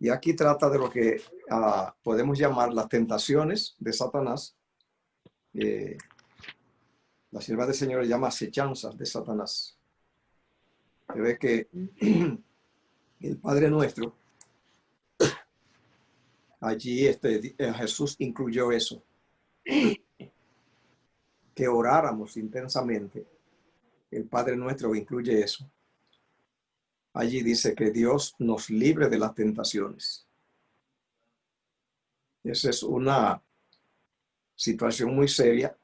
Y aquí trata de lo que podemos llamar las tentaciones de Satanás. La sierva del Señor le llama acechanzas de Satanás. Se ve que el Padre Nuestro, allí Jesús incluyó eso, que oráramos intensamente. El Padre Nuestro incluye eso. Allí dice que Dios nos libre de las tentaciones. Esa es una situación muy seria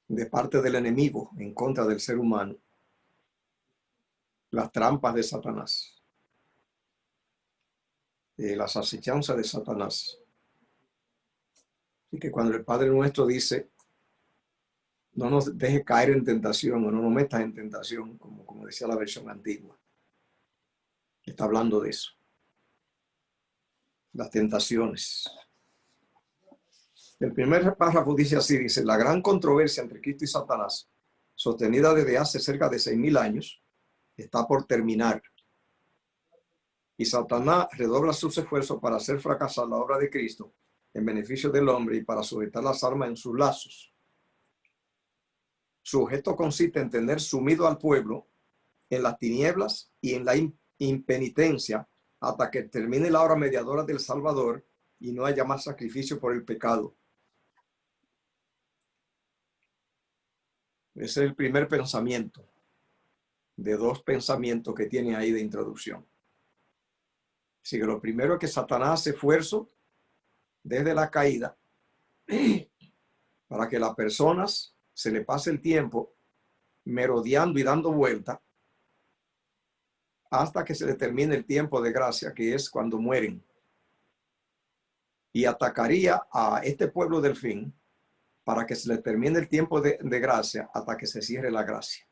de parte del enemigo en contra del ser humano. Las trampas de Satanás, las acechanzas de Satanás. Así que cuando el Padre Nuestro dice, no nos deje caer en tentación o no nos metas en tentación, como decía la versión antigua, está hablando de eso. Las tentaciones. El primer párrafo dice así, dice, la gran controversia entre Cristo y Satanás, sostenida desde hace cerca de 6.000 años, está por terminar. Y Satanás redobla sus esfuerzos para hacer fracasar la obra de Cristo en beneficio del hombre y para sujetar las almas en sus lazos. Su objeto consiste en tener sumido al pueblo en las tinieblas y en la impenitencia hasta que termine la obra mediadora del Salvador y no haya más sacrificio por el pecado. Ese es el primer pensamiento de dos pensamientos que tiene ahí de introducción. Así que lo primero es que Satanás hace esfuerzo desde la caída para que las personas se le pase el tiempo merodeando y dando vuelta hasta que se le termine el tiempo de gracia, que es cuando mueren. Y atacaría a este pueblo del fin para que se le termine el tiempo de gracia hasta que se cierre la gracia.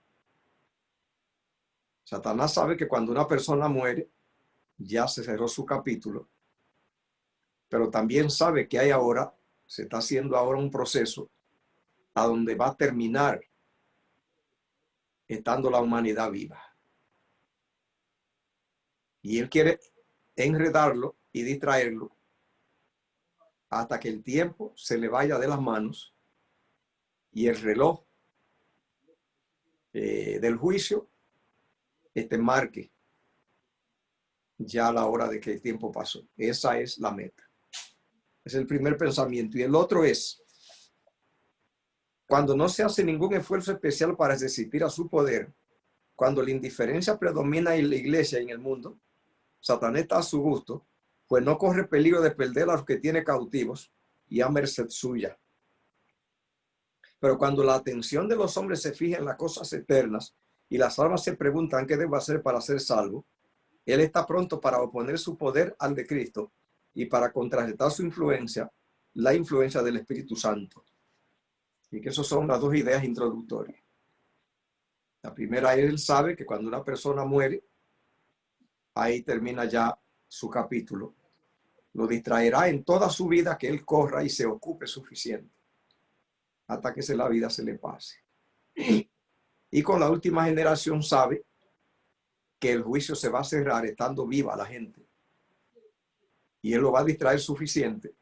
Satanás sabe que cuando una persona muere, ya se cerró su capítulo, pero también sabe que se está haciendo ahora un proceso a donde va a terminar estando la humanidad viva. Y él quiere enredarlo y distraerlo hasta que el tiempo se le vaya de las manos y el reloj del juicio marque ya la hora de que el tiempo pasó. Esa es la meta. Es el primer pensamiento. Y el otro es, cuando no se hace ningún esfuerzo especial para resistir a su poder, cuando la indiferencia predomina en la iglesia y en el mundo, Satanás está a su gusto, pues no corre peligro de perder a los que tiene cautivos y a merced suya. Pero cuando la atención de los hombres se fija en las cosas eternas y las almas se preguntan qué debo hacer para ser salvo, él está pronto para oponer su poder al de Cristo y para contrarrestar su influencia, la influencia del Espíritu Santo. Y que esas son las dos ideas introductorias. La primera, él sabe que cuando una persona muere, ahí termina ya su capítulo. Lo distraerá en toda su vida que él corra y se ocupe suficiente hasta que la vida se le pase. Y con la última generación sabe que el juicio se va a cerrar estando viva la gente. Y él lo va a distraer suficiente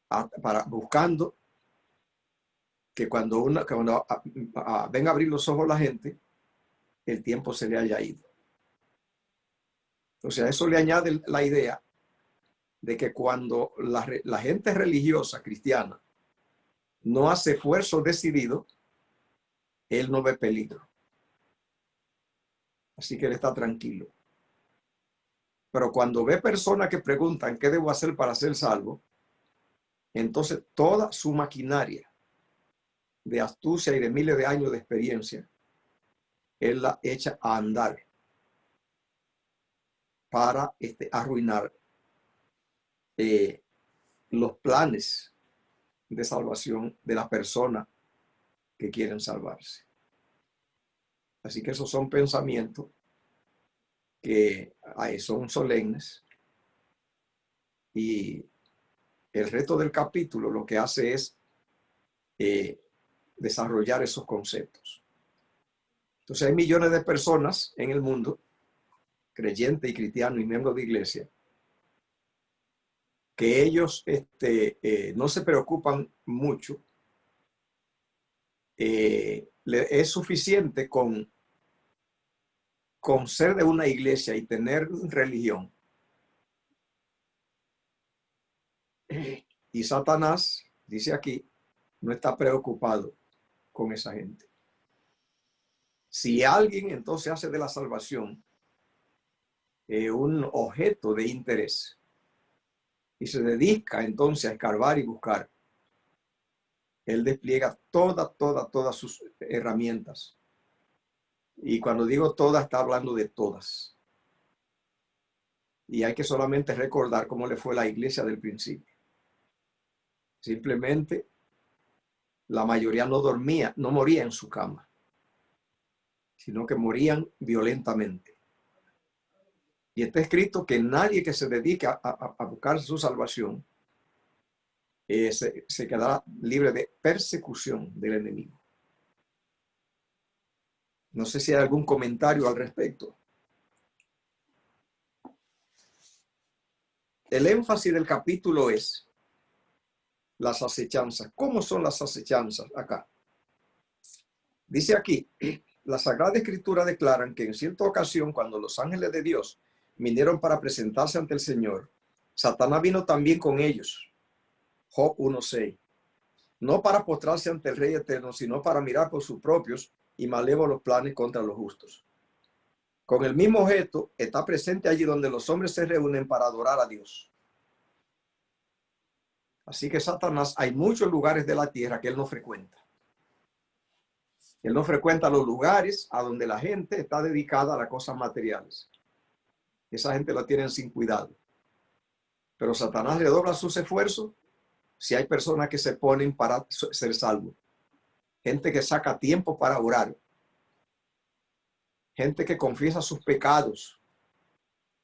para buscando que cuando venga a abrir los ojos la gente, el tiempo se le haya ido. O sea, eso le añade la idea de que cuando la gente religiosa cristiana no hace esfuerzo decidido, él no ve peligro. Así que él está tranquilo. Pero cuando ve personas que preguntan qué debo hacer para ser salvo, entonces toda su maquinaria de astucia y de miles de años de experiencia, él la echa a andar para arruinar los planes de salvación de las personas que quieren salvarse. Así que esos son pensamientos que son solemnes, y el resto del capítulo lo que hace es desarrollar esos conceptos. Entonces hay millones de personas en el mundo, creyentes y cristianos y miembros de iglesia, que ellos no se preocupan mucho. Es suficiente con ser de una iglesia y tener religión. Y Satanás, dice aquí, no está preocupado con esa gente. Si alguien entonces hace de la salvación un objeto de interés y se dedica entonces a escarbar y buscar, él despliega todas sus herramientas. Y cuando digo todas, está hablando de todas. Y hay que solamente recordar cómo le fue a la iglesia del principio. Simplemente la mayoría no dormía, no moría en su cama, sino que morían violentamente. Y está escrito que nadie que se dedique a buscar su salvación se quedará libre de persecución del enemigo. No sé si hay algún comentario al respecto. El énfasis del capítulo es las acechanzas. ¿Cómo son las acechanzas acá? Dice aquí, la Sagrada Escritura declaran que en cierta ocasión, cuando los ángeles de Dios vinieron para presentarse ante el Señor, Satanás vino también con ellos. Job 1:6. No para postrarse ante el Rey Eterno, sino para mirar por sus propios y malévolos planes contra los justos. Con el mismo objeto, está presente allí donde los hombres se reúnen para adorar a Dios. Así que Satanás, hay muchos lugares de la tierra que él no frecuenta. Él no frecuenta los lugares a donde la gente está dedicada a las cosas materiales. Esa gente la tienen sin cuidado. Pero Satanás redobla sus esfuerzos si hay personas que se ponen para ser salvos. Gente que saca tiempo para orar. Gente que confiesa sus pecados.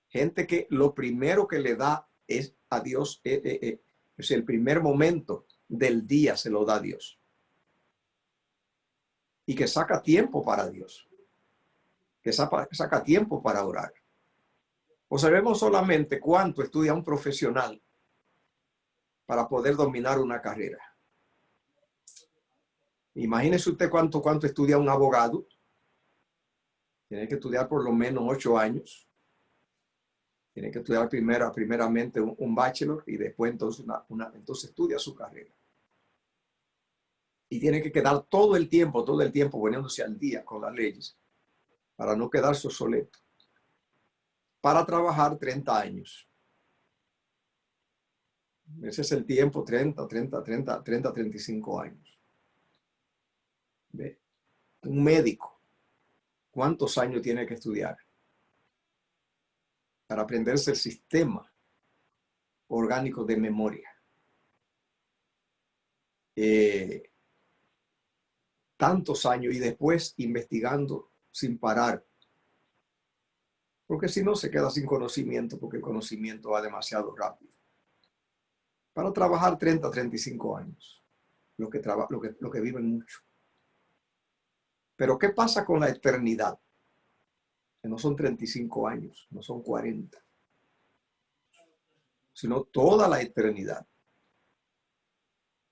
Gente que lo primero que le da es a Dios. Es el primer momento del día se lo da a Dios. Y que saca tiempo para Dios. Que saca tiempo para orar. Observemos solamente cuánto estudia un profesional para poder dominar una carrera. Imagínese usted cuánto estudia un abogado. Tiene que estudiar por lo menos 8 años. Tiene que estudiar primeramente un bachelor y después entonces, entonces estudia su carrera. Y tiene que quedar todo el tiempo poniéndose al día con las leyes para no quedarse obsoleto. Para trabajar 30 años. Ese es el tiempo, 35 años. ¿Ve? Un médico, ¿cuántos años tiene que estudiar para aprenderse el sistema orgánico de memoria? Tantos años y después investigando sin parar. Porque si no, se queda sin conocimiento, porque el conocimiento va demasiado rápido. Para trabajar 35 años, lo que viven mucho. Pero ¿qué pasa con la eternidad? Que no son 35 años, no son 40, sino toda la eternidad.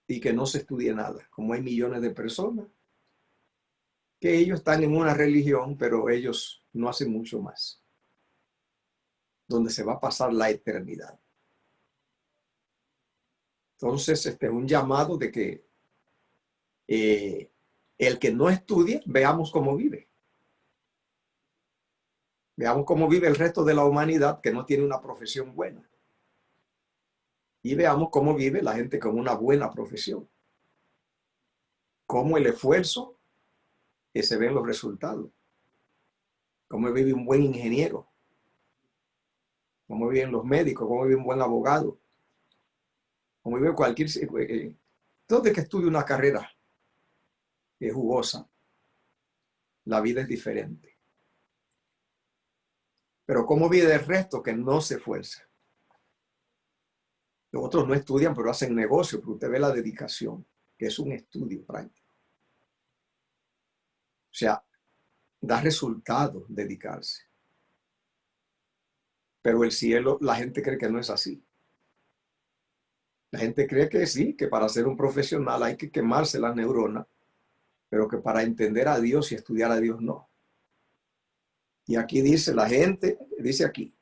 Y que no se estudie nada, como hay millones de personas que ellos están en una religión, pero ellos no hacen mucho más, donde se va a pasar la eternidad. Entonces, es un llamado de que el que no estudie, veamos cómo vive. Veamos cómo vive el resto de la humanidad que no tiene una profesión buena. Y veamos cómo vive la gente con una buena profesión. Cómo el esfuerzo que se ven los resultados. Cómo vive un buen ingeniero. Cómo viven los médicos. Cómo vive un buen abogado. Cómo vive cualquier... todo el que estudie una carrera jugosa, la vida es diferente. Pero cómo vive el resto que no se esfuerza. Los otros no estudian, pero hacen negocio, porque usted ve la dedicación, que es un estudio práctico. O sea, da resultado dedicarse. Pero el cielo, la gente cree que no es así. La gente cree que sí, que para ser un profesional hay que quemarse las neuronas, pero que para entender a Dios y estudiar a Dios no. Y aquí dice la gente, dice aquí,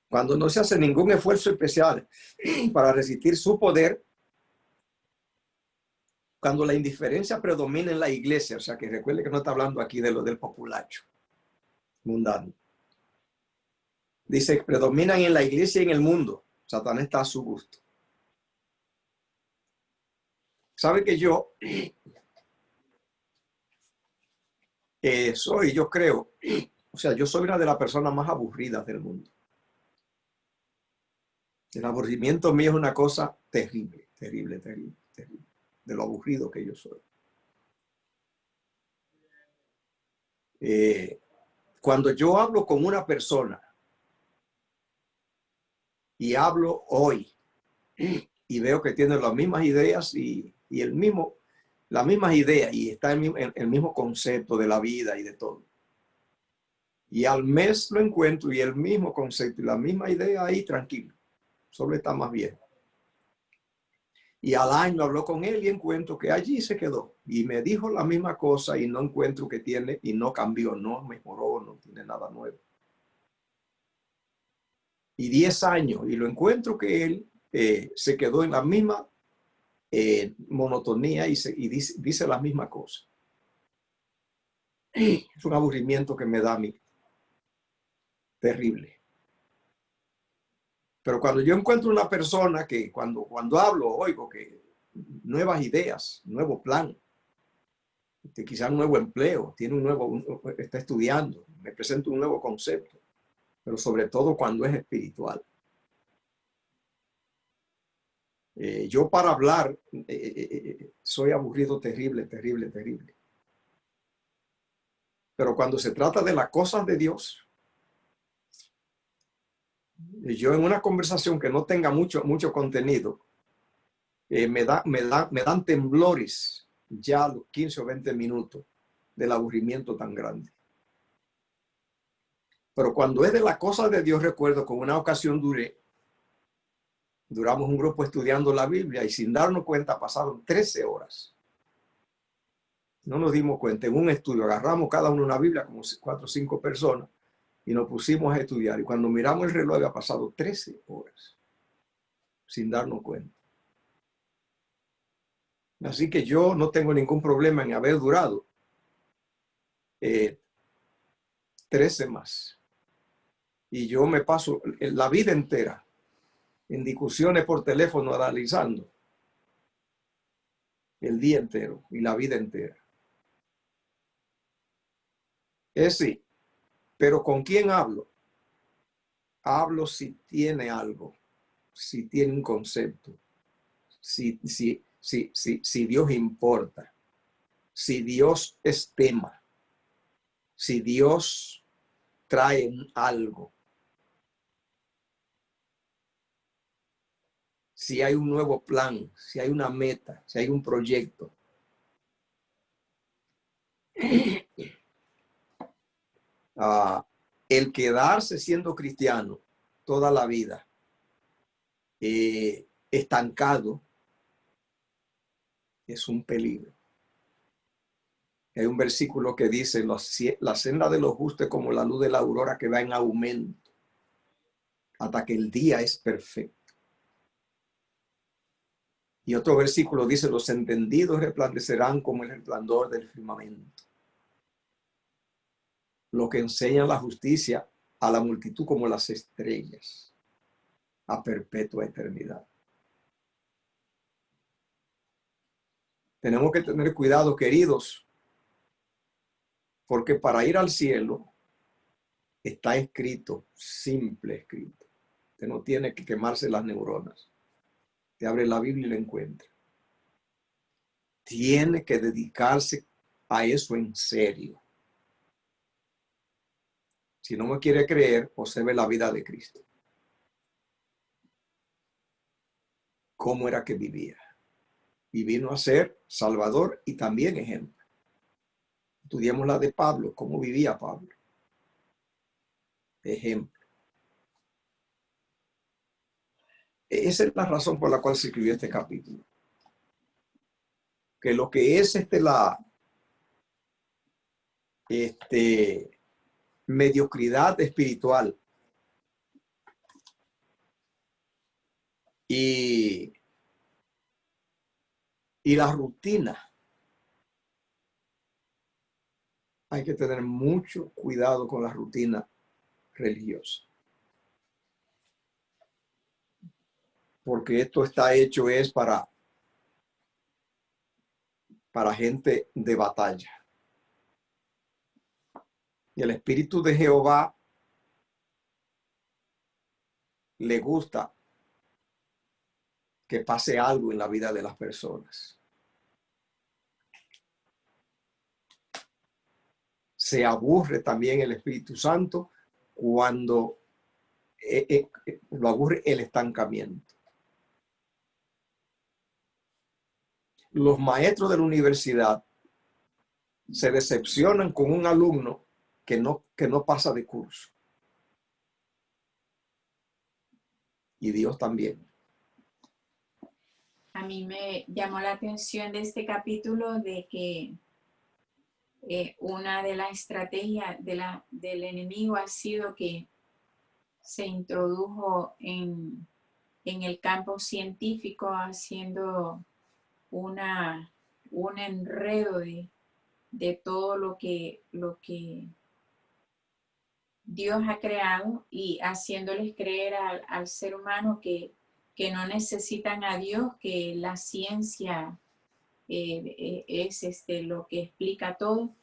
cuando no se hace ningún esfuerzo especial para resistir su poder, cuando la indiferencia predomina en la iglesia, o sea que recuerde que no está hablando aquí de lo del populacho mundano. Dice, predominan en la iglesia y en el mundo. Satanás está a su gusto. ¿Sabe que yo yo creo, o sea, yo soy una de las personas más aburridas del mundo. El aburrimiento mío es una cosa terrible, terrible, terrible, terrible, de lo aburrido que yo soy. Cuando yo hablo con una persona y hablo hoy y veo que tiene las mismas ideas y las mismas ideas y está el mismo concepto de la vida y de todo. Y al mes lo encuentro y el mismo concepto y la misma idea ahí tranquilo, solo está más viejo. Y al año habló con él y encuentro que allí se quedó. Y me dijo la misma cosa y no encuentro que tiene, y no cambió, no mejoró, no tiene nada nuevo. Y 10 años y lo encuentro que él se quedó en la misma monotonía y dice la misma cosa. Es un aburrimiento que me da a mí. Terrible. Pero cuando yo encuentro una persona que cuando hablo, oigo que nuevas ideas, nuevo plan, quizás un nuevo empleo, está estudiando, me presenta un nuevo concepto, pero sobre todo cuando es espiritual. Yo para hablar soy aburrido terrible, terrible, terrible. Pero cuando se trata de las cosas de Dios, yo en una conversación que no tenga mucho contenido, me dan temblores ya a los 15 o 20 minutos del aburrimiento tan grande. Pero cuando es de la cosa de Dios, recuerdo que en una ocasión duramos un grupo estudiando la Biblia y sin darnos cuenta pasaron 13 horas. No nos dimos cuenta, en un estudio agarramos cada uno una Biblia, como 4 o 5 personas, y nos pusimos a estudiar. Y cuando miramos el reloj había pasado 13 horas sin darnos cuenta. Así que yo no tengo ningún problema en haber durado 13 más. Y yo me paso la vida entera en discusiones por teléfono analizando el día entero y la vida entera. Es sí, pero ¿con quién hablo? Hablo si tiene algo, si tiene un concepto, si Dios importa, si Dios es tema, si Dios trae algo, si hay un nuevo plan, si hay una meta, si hay un proyecto. El quedarse siendo cristiano toda la vida, estancado, es un peligro. Hay un versículo que dice, la senda de los justos es como la luz de la aurora que va en aumento hasta que el día es perfecto. Y otro versículo dice, los entendidos resplandecerán como el resplandor del firmamento. Lo que enseña la justicia a la multitud como las estrellas, a perpetua eternidad. Tenemos que tener cuidado, queridos, porque para ir al cielo está escrito, simple escrito. Usted no tiene que quemarse las neuronas. Te abre la Biblia y la encuentra. Tiene que dedicarse a eso en serio. Si no me quiere creer, observe la vida de Cristo. ¿Cómo era que vivía? Y vino a ser Salvador y también ejemplo. Estudiemos la de Pablo, cómo vivía Pablo. Ejemplo. Esa es la razón por la cual se escribió este capítulo. Que lo que es mediocridad espiritual y la rutina, hay que tener mucho cuidado con la rutina religiosa. Porque esto está hecho es para gente de batalla. Y el Espíritu de Jehová le gusta que pase algo en la vida de las personas. Se aburre también el Espíritu Santo cuando lo aburre el estancamiento. Los maestros de la universidad se decepcionan con un alumno que no pasa de curso. Y Dios también. A mí me llamó la atención de este capítulo de que una de las estrategias del enemigo ha sido que se introdujo en el campo científico haciendo un enredo de todo lo que Dios ha creado y haciéndoles creer al ser humano que no necesitan a Dios, que la ciencia es lo que explica todo,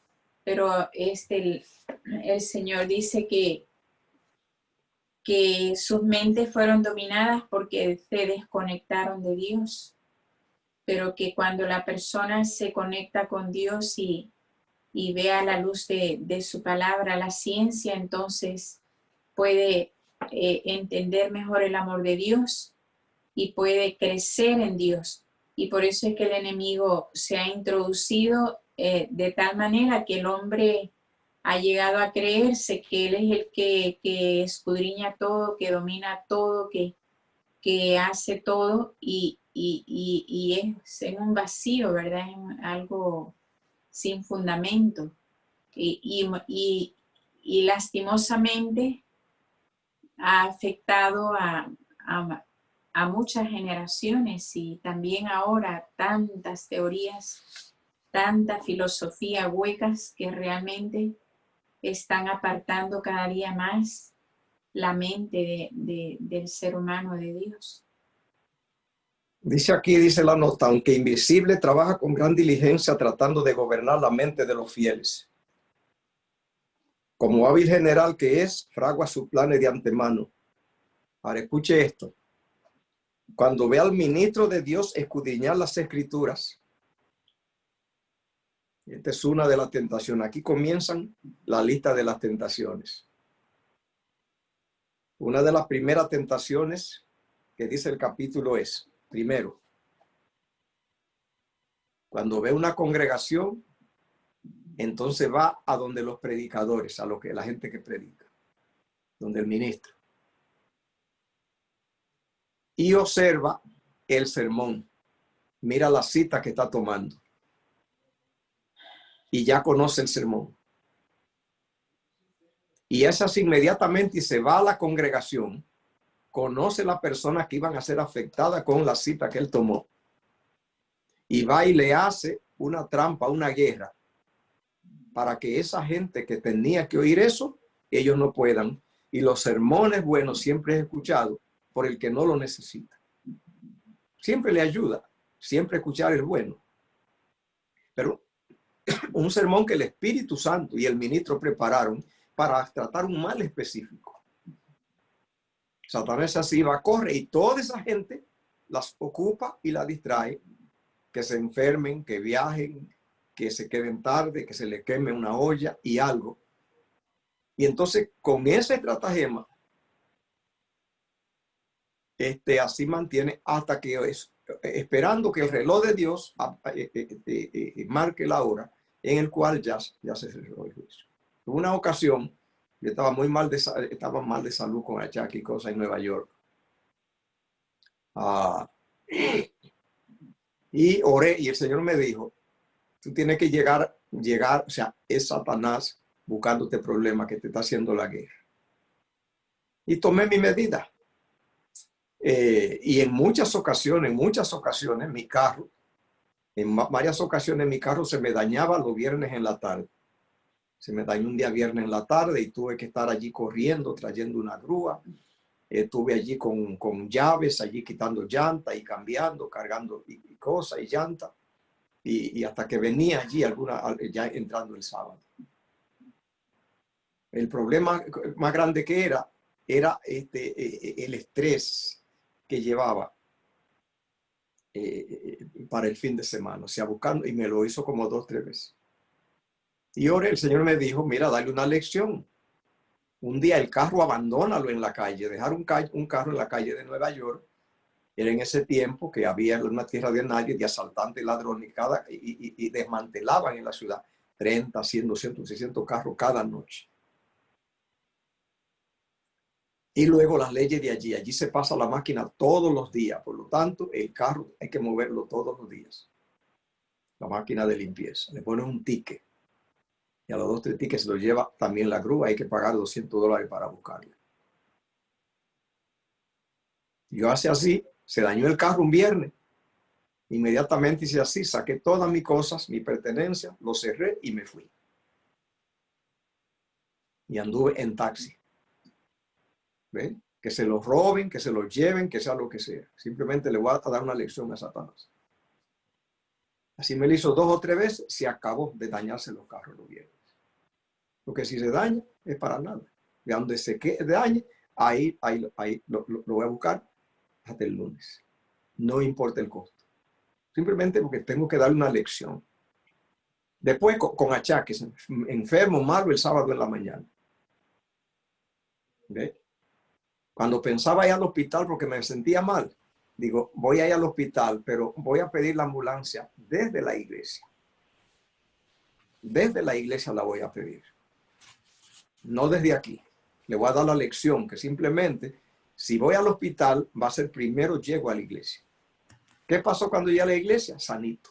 pero el Señor dice que sus mentes fueron dominadas porque se desconectaron de Dios, pero que cuando la persona se conecta con Dios y ve a la luz de su palabra, la ciencia, entonces puede entender mejor el amor de Dios y puede crecer en Dios. Y por eso es que el enemigo se ha introducido de tal manera que el hombre ha llegado a creerse que él es el que escudriña todo, que domina todo, que hace todo y es en un vacío, ¿verdad? En algo sin fundamento. Y lastimosamente ha afectado a muchas generaciones y también ahora tantas teorías, tanta filosofía huecas que realmente están apartando cada día más la mente del ser humano de Dios. Dice aquí, dice la nota, aunque invisible, trabaja con gran diligencia tratando de gobernar la mente de los fieles. Como hábil general que es, fragua sus planes de antemano. Ahora escuche esto. Cuando ve al ministro de Dios escudriñar las escrituras, esta es una de las tentaciones. Aquí comienzan la lista de las tentaciones. Una de las primeras tentaciones que dice el capítulo es, primero, cuando ve una congregación, entonces va a donde los predicadores, a la gente que predica, donde el ministro. Y observa el sermón. Mira la cita que está tomando. Y ya conoce el sermón. Y es así inmediatamente y se va a la congregación, conoce las personas que iban a ser afectadas con la cita que él tomó y va y le hace una trampa, una guerra, para que esa gente que tenía que oír eso, ellos no puedan. Y los sermones buenos siempre es escuchado por el que no lo necesita. Siempre le ayuda, siempre escuchar es bueno. Pero un sermón que el Espíritu Santo y el ministro prepararon para tratar un mal específico. Satanás así va, corre y toda esa gente las ocupa y la distrae, que se enfermen, que viajen, que se queden tarde, que se les queme una olla y algo. Y entonces con ese estratagema, así mantiene hasta que es, esperando que el reloj de Dios marque la hora, en el cual ya se cerró el juicio. En una ocasión, yo estaba mal de salud con achaque y cosas en Nueva York. Y oré y el Señor me dijo, tú tienes que llegar, o sea, es Satanás buscándote problemas que te está haciendo la guerra. Y tomé mi medida. Y en muchas ocasiones, mi carro, en varias ocasiones mi carro se me dañaba los viernes en la tarde. Se me dañó un día viernes en la tarde y tuve que estar allí corriendo, trayendo una grúa. Estuve allí con llaves, allí quitando llanta y cambiando, cargando y cosas y llanta. Y hasta que venía allí ya entrando el sábado. El problema más grande que era el estrés que llevaba para el fin de semana, o sea, buscando, y me lo hizo como 2 o 3 veces. Y ahora el Señor me dijo, mira, dale una lección. Un día el carro abandónalo en la calle, dejar un carro en la calle de Nueva York. Era en ese tiempo que había una tierra de nadie, de asaltantes y ladrones, y desmantelaban en la ciudad 30, 100, 200, 600 carros cada noche. Y luego las leyes de allí. Allí se pasa la máquina todos los días. Por lo tanto, el carro hay que moverlo todos los días. La máquina de limpieza. Le ponen un ticket. Y a los 2 o 3 tickets se lo lleva también la grúa. Hay que pagar $200 para buscarlo. Yo hace así. Se dañó el carro un viernes. Inmediatamente hice así. Saqué todas mis cosas, mi pertenencia, lo cerré y me fui. Y anduve en taxi. ¿Ven? Que se los roben, que se los lleven, que sea lo que sea. Simplemente le voy a dar una lección a Satanás. Así me lo hizo 2 o 3 veces, se acabó de dañarse los carros los viernes. Porque si se daña, es para nada. De donde se dañe, ahí lo voy a buscar hasta el lunes. No importa el costo. Simplemente porque tengo que darle una lección. Después con achaques, enfermo, malo el sábado en la mañana. ¿Ve? Cuando pensaba ir al hospital porque me sentía mal, digo, voy a ir al hospital, pero voy a pedir la ambulancia desde la iglesia. Desde la iglesia la voy a pedir. No desde aquí. Le voy a dar la lección que simplemente, si voy al hospital, va a ser primero llego a la iglesia. ¿Qué pasó cuando llegué a la iglesia? Sanito.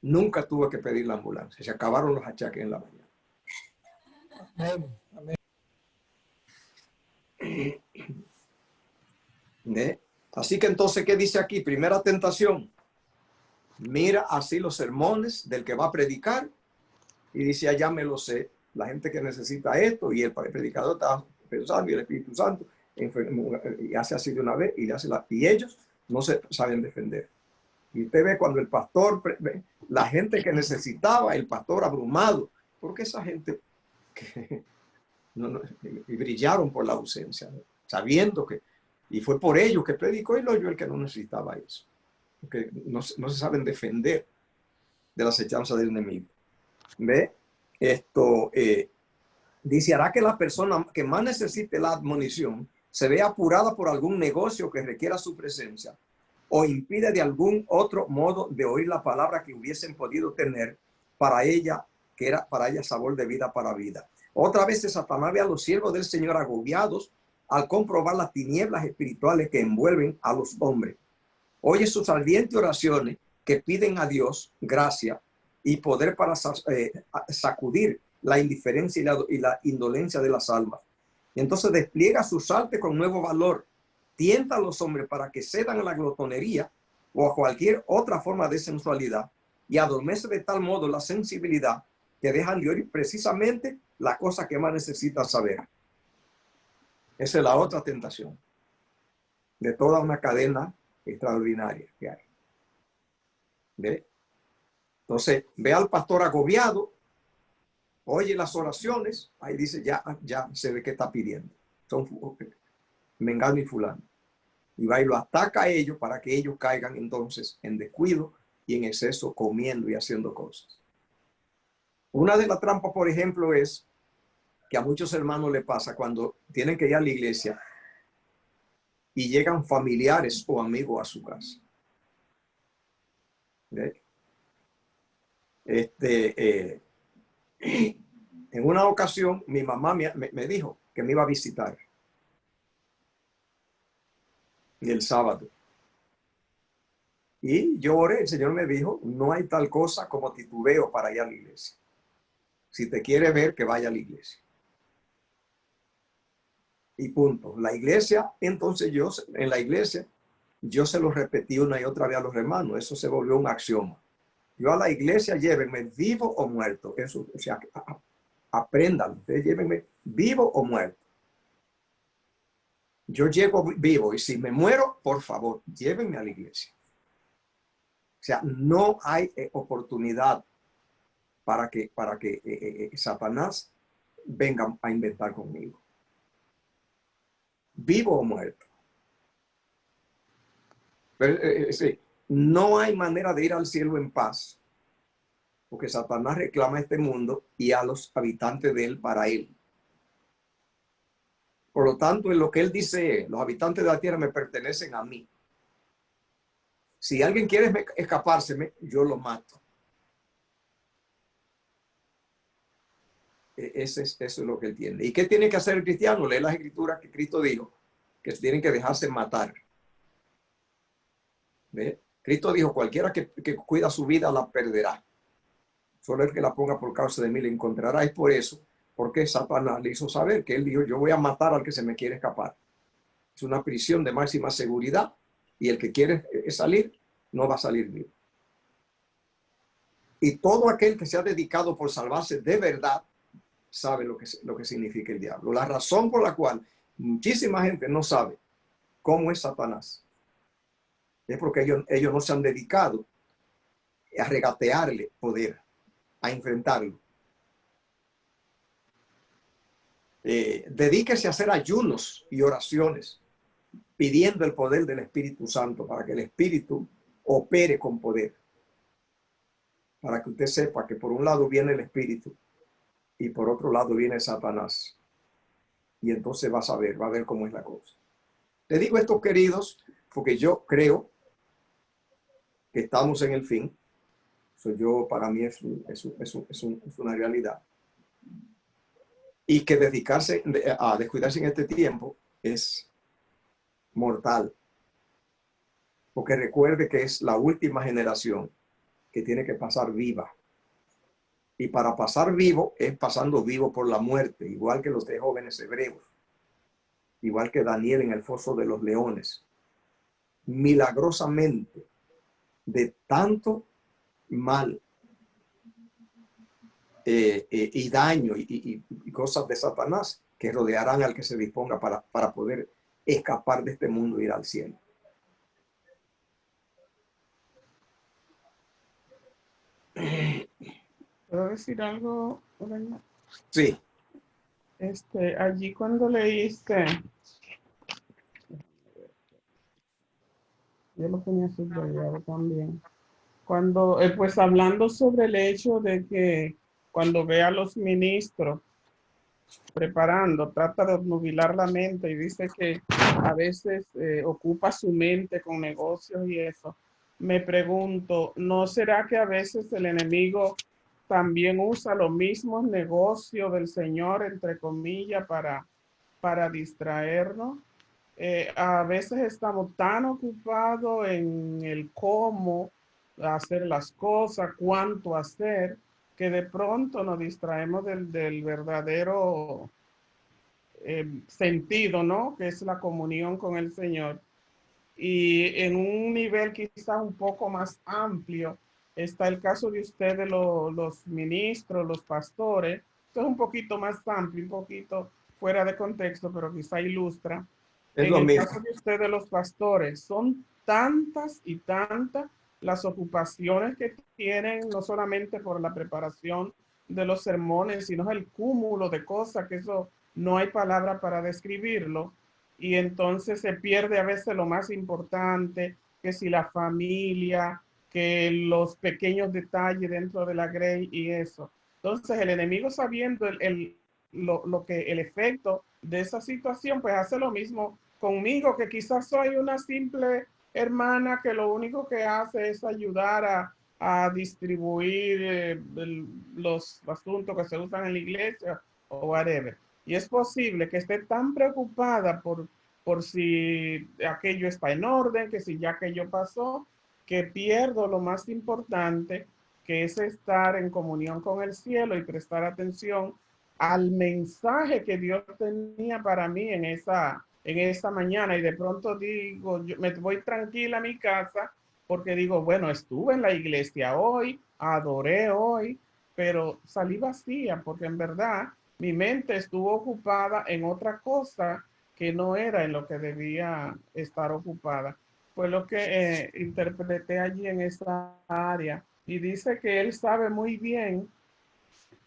Nunca tuve que pedir la ambulancia. Se acabaron los achaques en la mañana. Amén. Amén. Así que entonces, ¿qué dice aquí? Primera tentación. Mira así los sermones del que va a predicar y dice, allá me lo sé. La gente que necesita esto y el predicador está pensando y el Espíritu Santo y hace así de una vez y ellos no se saben defender. Y usted ve cuando el pastor, la gente que necesitaba, el pastor abrumado, porque esa gente que y brillaron por la ausencia, ¿no? Sabiendo que, y fue por ellos que predicó y lo oyó el que no necesitaba eso, porque no se saben defender de las acechanzas del enemigo. ¿Ve? Esto dice, hará que la persona que más necesite la admonición se vea apurada por algún negocio que requiera su presencia o impide de algún otro modo de oír la palabra que hubiesen podido tener para ella, que era para ella sabor de vida para vida. Otra vez Satanás ve a los siervos del Señor agobiados al comprobar las tinieblas espirituales que envuelven a los hombres. Oye sus ardientes oraciones que piden a Dios gracia y poder para sacudir la indiferencia y la indolencia de las almas. Y entonces despliega sus artes con nuevo valor. Tienta a los hombres para que cedan a la glotonería o a cualquier otra forma de sensualidad y adormece de tal modo la sensibilidad que dejan de oír precisamente la cosa que más necesitan saber. Esa es la otra tentación de toda una cadena extraordinaria que hay. ¿Ve? Entonces, ve al pastor agobiado, oye las oraciones, ahí dice, ya se ve que está pidiendo. Son mengano y fulano. Y va y lo ataca a ellos para que ellos caigan entonces en descuido y en exceso comiendo y haciendo cosas. Una de las trampas, por ejemplo, es que a muchos hermanos le pasa cuando tienen que ir a la iglesia y llegan familiares o amigos a su casa. ¿Ve? Este, en una ocasión, mi mamá me dijo que me iba a visitar el sábado. Y yo oré, el Señor me dijo, no hay tal cosa como titubeo para ir a la iglesia. Si te quiere ver, que vaya a la iglesia. Y punto. La iglesia, entonces yo, en la iglesia, yo se lo repetí una y otra vez a los hermanos. Eso se volvió un axioma. Yo a la iglesia, llévenme vivo o muerto. Eso, o sea, aprendan. Ustedes llévenme vivo o muerto. Yo llego vivo y si me muero, por favor, llévenme a la iglesia. O sea, no hay oportunidad para que Satanás venga a inventar conmigo. Vivo o muerto. Pero, sí, no hay manera de ir al cielo en paz, porque Satanás reclama este mundo y a los habitantes de él para él. Por lo tanto, en lo que él dice, los habitantes de la tierra me pertenecen a mí. Si alguien quiere escapárseme, yo lo mato. Eso es lo que él tiene. ¿Y qué tiene que hacer el cristiano? Lee las escrituras que Cristo dijo, que tienen que dejarse matar. ¿Ve? Cristo dijo, cualquiera que cuida su vida la perderá. Solo el que la ponga por causa de mí la encontrará. Es por eso, porque Satanás le hizo saber que él dijo, yo voy a matar al que se me quiere escapar. Es una prisión de máxima seguridad y el que quiere salir, no va a salir vivo. Y todo aquel que se ha dedicado por salvarse de verdad, sabe lo que significa el diablo. La razón por la cual muchísima gente no sabe cómo es Satanás es porque ellos no se han dedicado a regatearle poder, a enfrentarlo. Dedíquese a hacer ayunos y oraciones pidiendo el poder del Espíritu Santo para que el Espíritu opere con poder. Para que usted sepa que por un lado viene el Espíritu y por otro lado viene Satanás. Y entonces va a ver cómo es la cosa. Le digo esto, queridos, porque yo creo que estamos en el fin. Eso para mí es una realidad. Y que dedicarse a descuidarse en este tiempo es mortal. Porque recuerde que es la última generación que tiene que pasar viva. Y para pasar vivo es pasando vivo por la muerte, igual que los 3 jóvenes hebreos, igual que Daniel en el foso de los leones. Milagrosamente, de tanto mal y daño y cosas de Satanás que rodearán al que se disponga para poder escapar de este mundo e ir al cielo. ¿Puedo decir algo, Reina? Sí. Allí cuando leíste, yo lo tenía subrayado también, cuando, pues hablando sobre el hecho de que cuando ve a los ministros preparando, trata de obnubilar la mente y dice que a veces ocupa su mente con negocios y eso. Me pregunto, ¿no será que a veces el enemigo también usa los mismos negocios del Señor, entre comillas, para distraernos? A veces estamos tan ocupados en el cómo hacer las cosas, cuánto hacer, que de pronto nos distraemos del verdadero sentido, ¿no? Que es la comunión con el Señor. Y en un nivel quizás un poco más amplio está el caso de ustedes, los ministros, los pastores. Esto es un poquito más amplio, un poquito fuera de contexto, pero quizá ilustra. Es En lo el mismo. caso de ustedes, los pastores, son tantas y tantas las ocupaciones que tienen, no solamente por la preparación de los sermones, sino el cúmulo de cosas, que eso no hay palabra para describirlo. Y entonces se pierde a veces lo más importante, que si la familia, que los pequeños detalles dentro de la grey y eso. Entonces el enemigo, sabiendo el efecto de esa situación, pues hace lo mismo conmigo, que quizás soy una simple hermana que lo único que hace es ayudar a distribuir los asuntos que se usan en la iglesia o whatever. Y es posible que esté tan preocupada por si aquello está en orden, que si ya aquello pasó, que pierdo lo más importante, que es estar en comunión con el cielo y prestar atención al mensaje que Dios tenía para mí en esa mañana. Y de pronto digo, yo me voy tranquila a mi casa porque digo, bueno, estuve en la iglesia hoy, adoré hoy, pero salí vacía porque en verdad mi mente estuvo ocupada en otra cosa que no era en lo que debía estar ocupada. Fue lo que interpreté allí en esa área. Y dice que él sabe muy bien,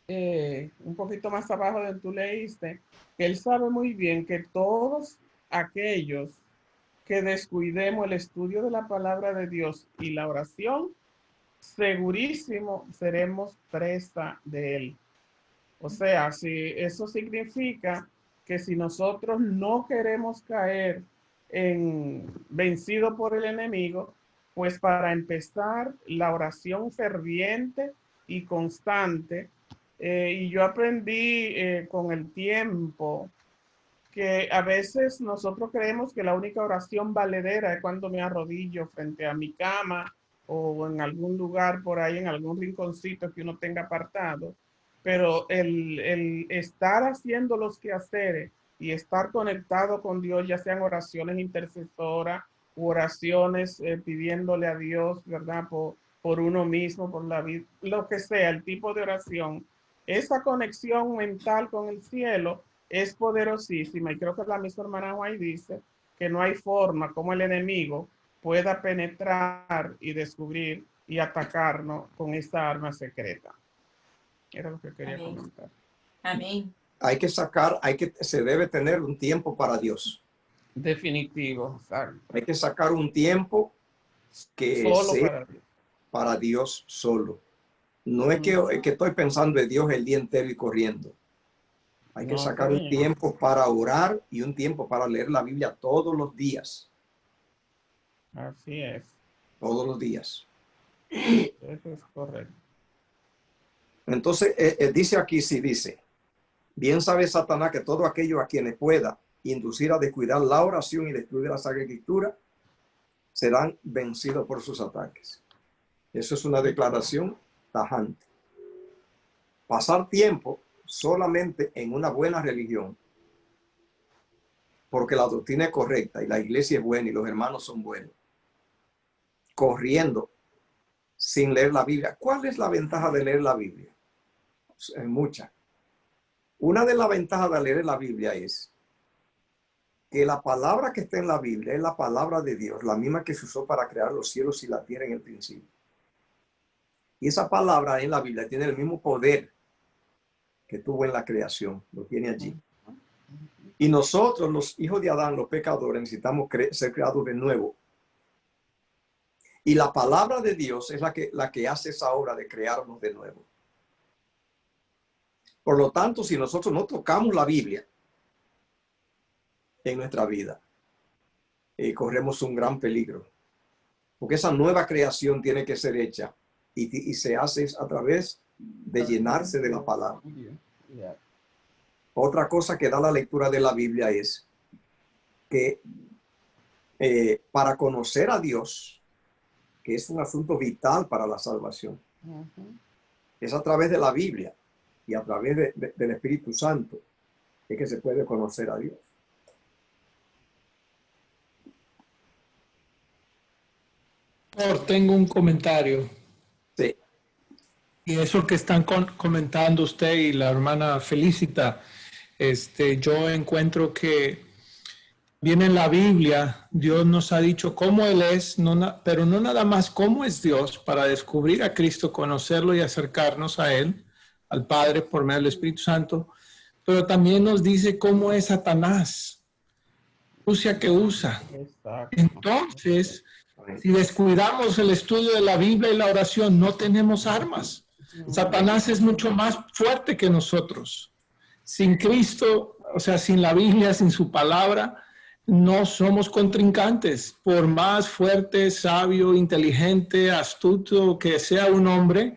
un poquito más abajo de tú leíste, que él sabe muy bien que todos aquellos que descuidemos el estudio de la palabra de Dios y la oración, segurísimo seremos presa de él. O sea, si eso significa que si nosotros no queremos caer en vencido por el enemigo, pues para empezar la oración ferviente y constante. Y yo aprendí con el tiempo que a veces nosotros creemos que la única oración valedera es cuando me arrodillo frente a mi cama o en algún lugar por ahí, en algún rinconcito que uno tenga apartado. Pero el estar haciendo los quehaceres y estar conectado con Dios, ya sean oraciones intercesoras u oraciones pidiéndole a Dios, ¿verdad? Por uno mismo, por la vida, lo que sea, el tipo de oración, esa conexión mental con el cielo es poderosísima. Y creo que la misma hermana White dice que no hay forma como el enemigo pueda penetrar y descubrir y atacarnos con esta arma secreta. Era lo que quería comentar. Amén. Se debe tener un tiempo para Dios. Definitivo, exacto. Hay que sacar un tiempo que Solo sea para Dios solo. No es que estoy pensando en Dios el día entero y corriendo. Hay que sacar un tiempo para orar y un tiempo para leer la Biblia todos los días. Así es. Todos los días. Eso es correcto. Entonces, dice aquí, sí dice, bien sabe Satanás que todo aquello a quienes pueda inducir a descuidar la oración y destruir la Sagrada Escritura, serán vencidos por sus ataques. Eso es una declaración tajante. Pasar tiempo solamente en una buena religión, porque la doctrina es correcta y la iglesia es buena y los hermanos son buenos, corriendo sin leer la Biblia. ¿Cuál es la ventaja de leer la Biblia? Es mucha. Una de las ventajas de leer la Biblia es que la palabra que está en la Biblia es la palabra de Dios, la misma que se usó para crear los cielos y la tierra en el principio. Y esa palabra en la Biblia tiene el mismo poder que tuvo en la creación, lo tiene allí. Y nosotros, los hijos de Adán, los pecadores, necesitamos ser creados de nuevo. Y la palabra de Dios es la que hace esa obra de crearnos de nuevo. Por lo tanto, si nosotros no tocamos la Biblia en nuestra vida, corremos un gran peligro. Porque esa nueva creación tiene que ser hecha y se hace a través de llenarse de la palabra. Otra cosa que da la lectura de la Biblia es que para conocer a Dios, que es un asunto vital para la salvación, es a través de la Biblia y a través del Espíritu Santo es que se puede conocer a Dios. Tengo un comentario. Sí. Y eso que están comentando usted y la hermana Felicita, yo encuentro que viene en la Biblia, Dios nos ha dicho cómo Él es, pero no nada más cómo es Dios, para descubrir a Cristo, conocerlo y acercarnos a Él, al Padre por medio del Espíritu Santo, pero también nos dice cómo es Satanás, usa que usa. Entonces, si descuidamos el estudio de la Biblia y la oración, no tenemos armas. Satanás es mucho más fuerte que nosotros. Sin Cristo, o sea, sin la Biblia, sin su palabra, no somos contrincantes. Por más fuerte, sabio, inteligente, astuto que sea un hombre,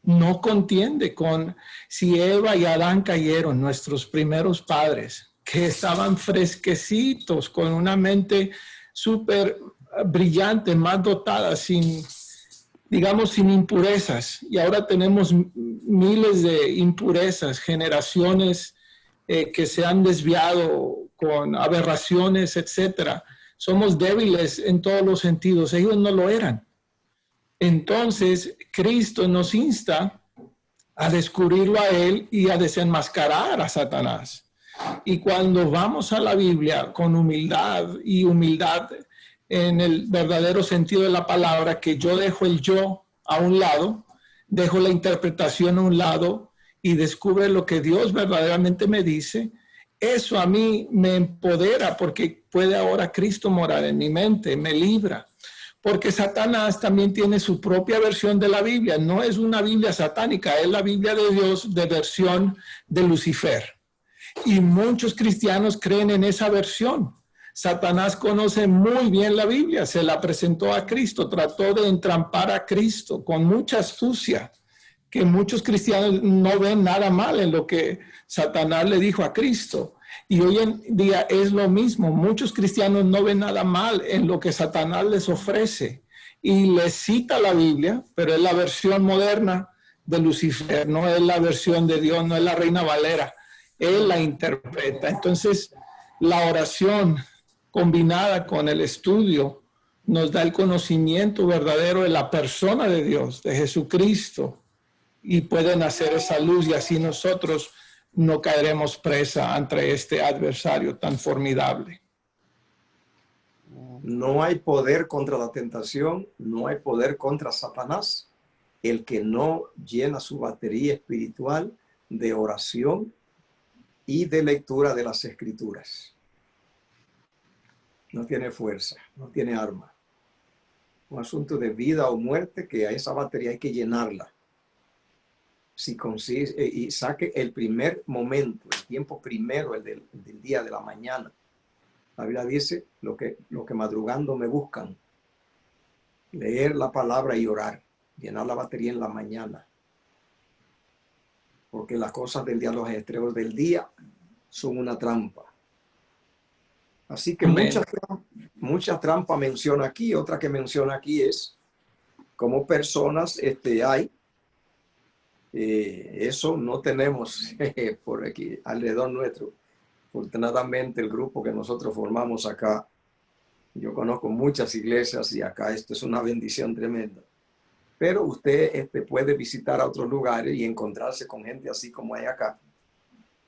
no contiende con... Si Eva y Adán cayeron, nuestros primeros padres, que estaban fresquecitos, con una mente súper brillante, más dotada, sin, digamos, sin impurezas. Y ahora tenemos miles de impurezas, generaciones que se han desviado con aberraciones, etcétera. Somos débiles en todos los sentidos. Ellos no lo eran. Entonces, Cristo nos insta a descubrirlo a Él y a desenmascarar a Satanás. Y cuando vamos a la Biblia con humildad, y humildad en el verdadero sentido de la palabra, que yo dejo el yo a un lado, dejo la interpretación a un lado y descubre lo que Dios verdaderamente me dice, eso a mí me empodera porque puede ahora Cristo morar en mi mente, me libra. Porque Satanás también tiene su propia versión de la Biblia. No es una Biblia satánica, es la Biblia de Dios de versión de Lucifer. Y muchos cristianos creen en esa versión. Satanás conoce muy bien la Biblia, se la presentó a Cristo, trató de entrampar a Cristo con mucha astucia, que muchos cristianos no ven nada mal en lo que Satanás le dijo a Cristo. Y hoy en día es lo mismo. Muchos cristianos no ven nada mal en lo que Satanás les ofrece. Y les cita la Biblia, pero es la versión moderna de Lucifer, no es la versión de Dios, no es la Reina Valera. Él la interpreta. Entonces, la oración combinada con el estudio nos da el conocimiento verdadero de la persona de Dios, de Jesucristo, y pueden hacer esa luz y así nosotros no caeremos presa ante este adversario tan formidable. No hay poder contra la tentación, no hay poder contra Satanás, el que no llena su batería espiritual de oración y de lectura de las Escrituras. No tiene fuerza, no tiene arma. Un asunto de vida o muerte que a esa batería hay que llenarla. Si consigue y saque el primer momento, el tiempo primero, el del día, de la mañana. La Biblia dice, lo que madrugando me buscan, leer la palabra y orar, llenar la batería en la mañana. Porque las cosas del día, los estreos del día, son una trampa. Así que muchas trampas menciona aquí. Otra que menciona aquí es cómo personas hay. Eso no tenemos por aquí alrededor nuestro. Afortunadamente el grupo que nosotros formamos acá, yo conozco muchas iglesias y acá esto es una bendición tremenda. Pero usted puede visitar a otros lugares y encontrarse con gente así como hay acá,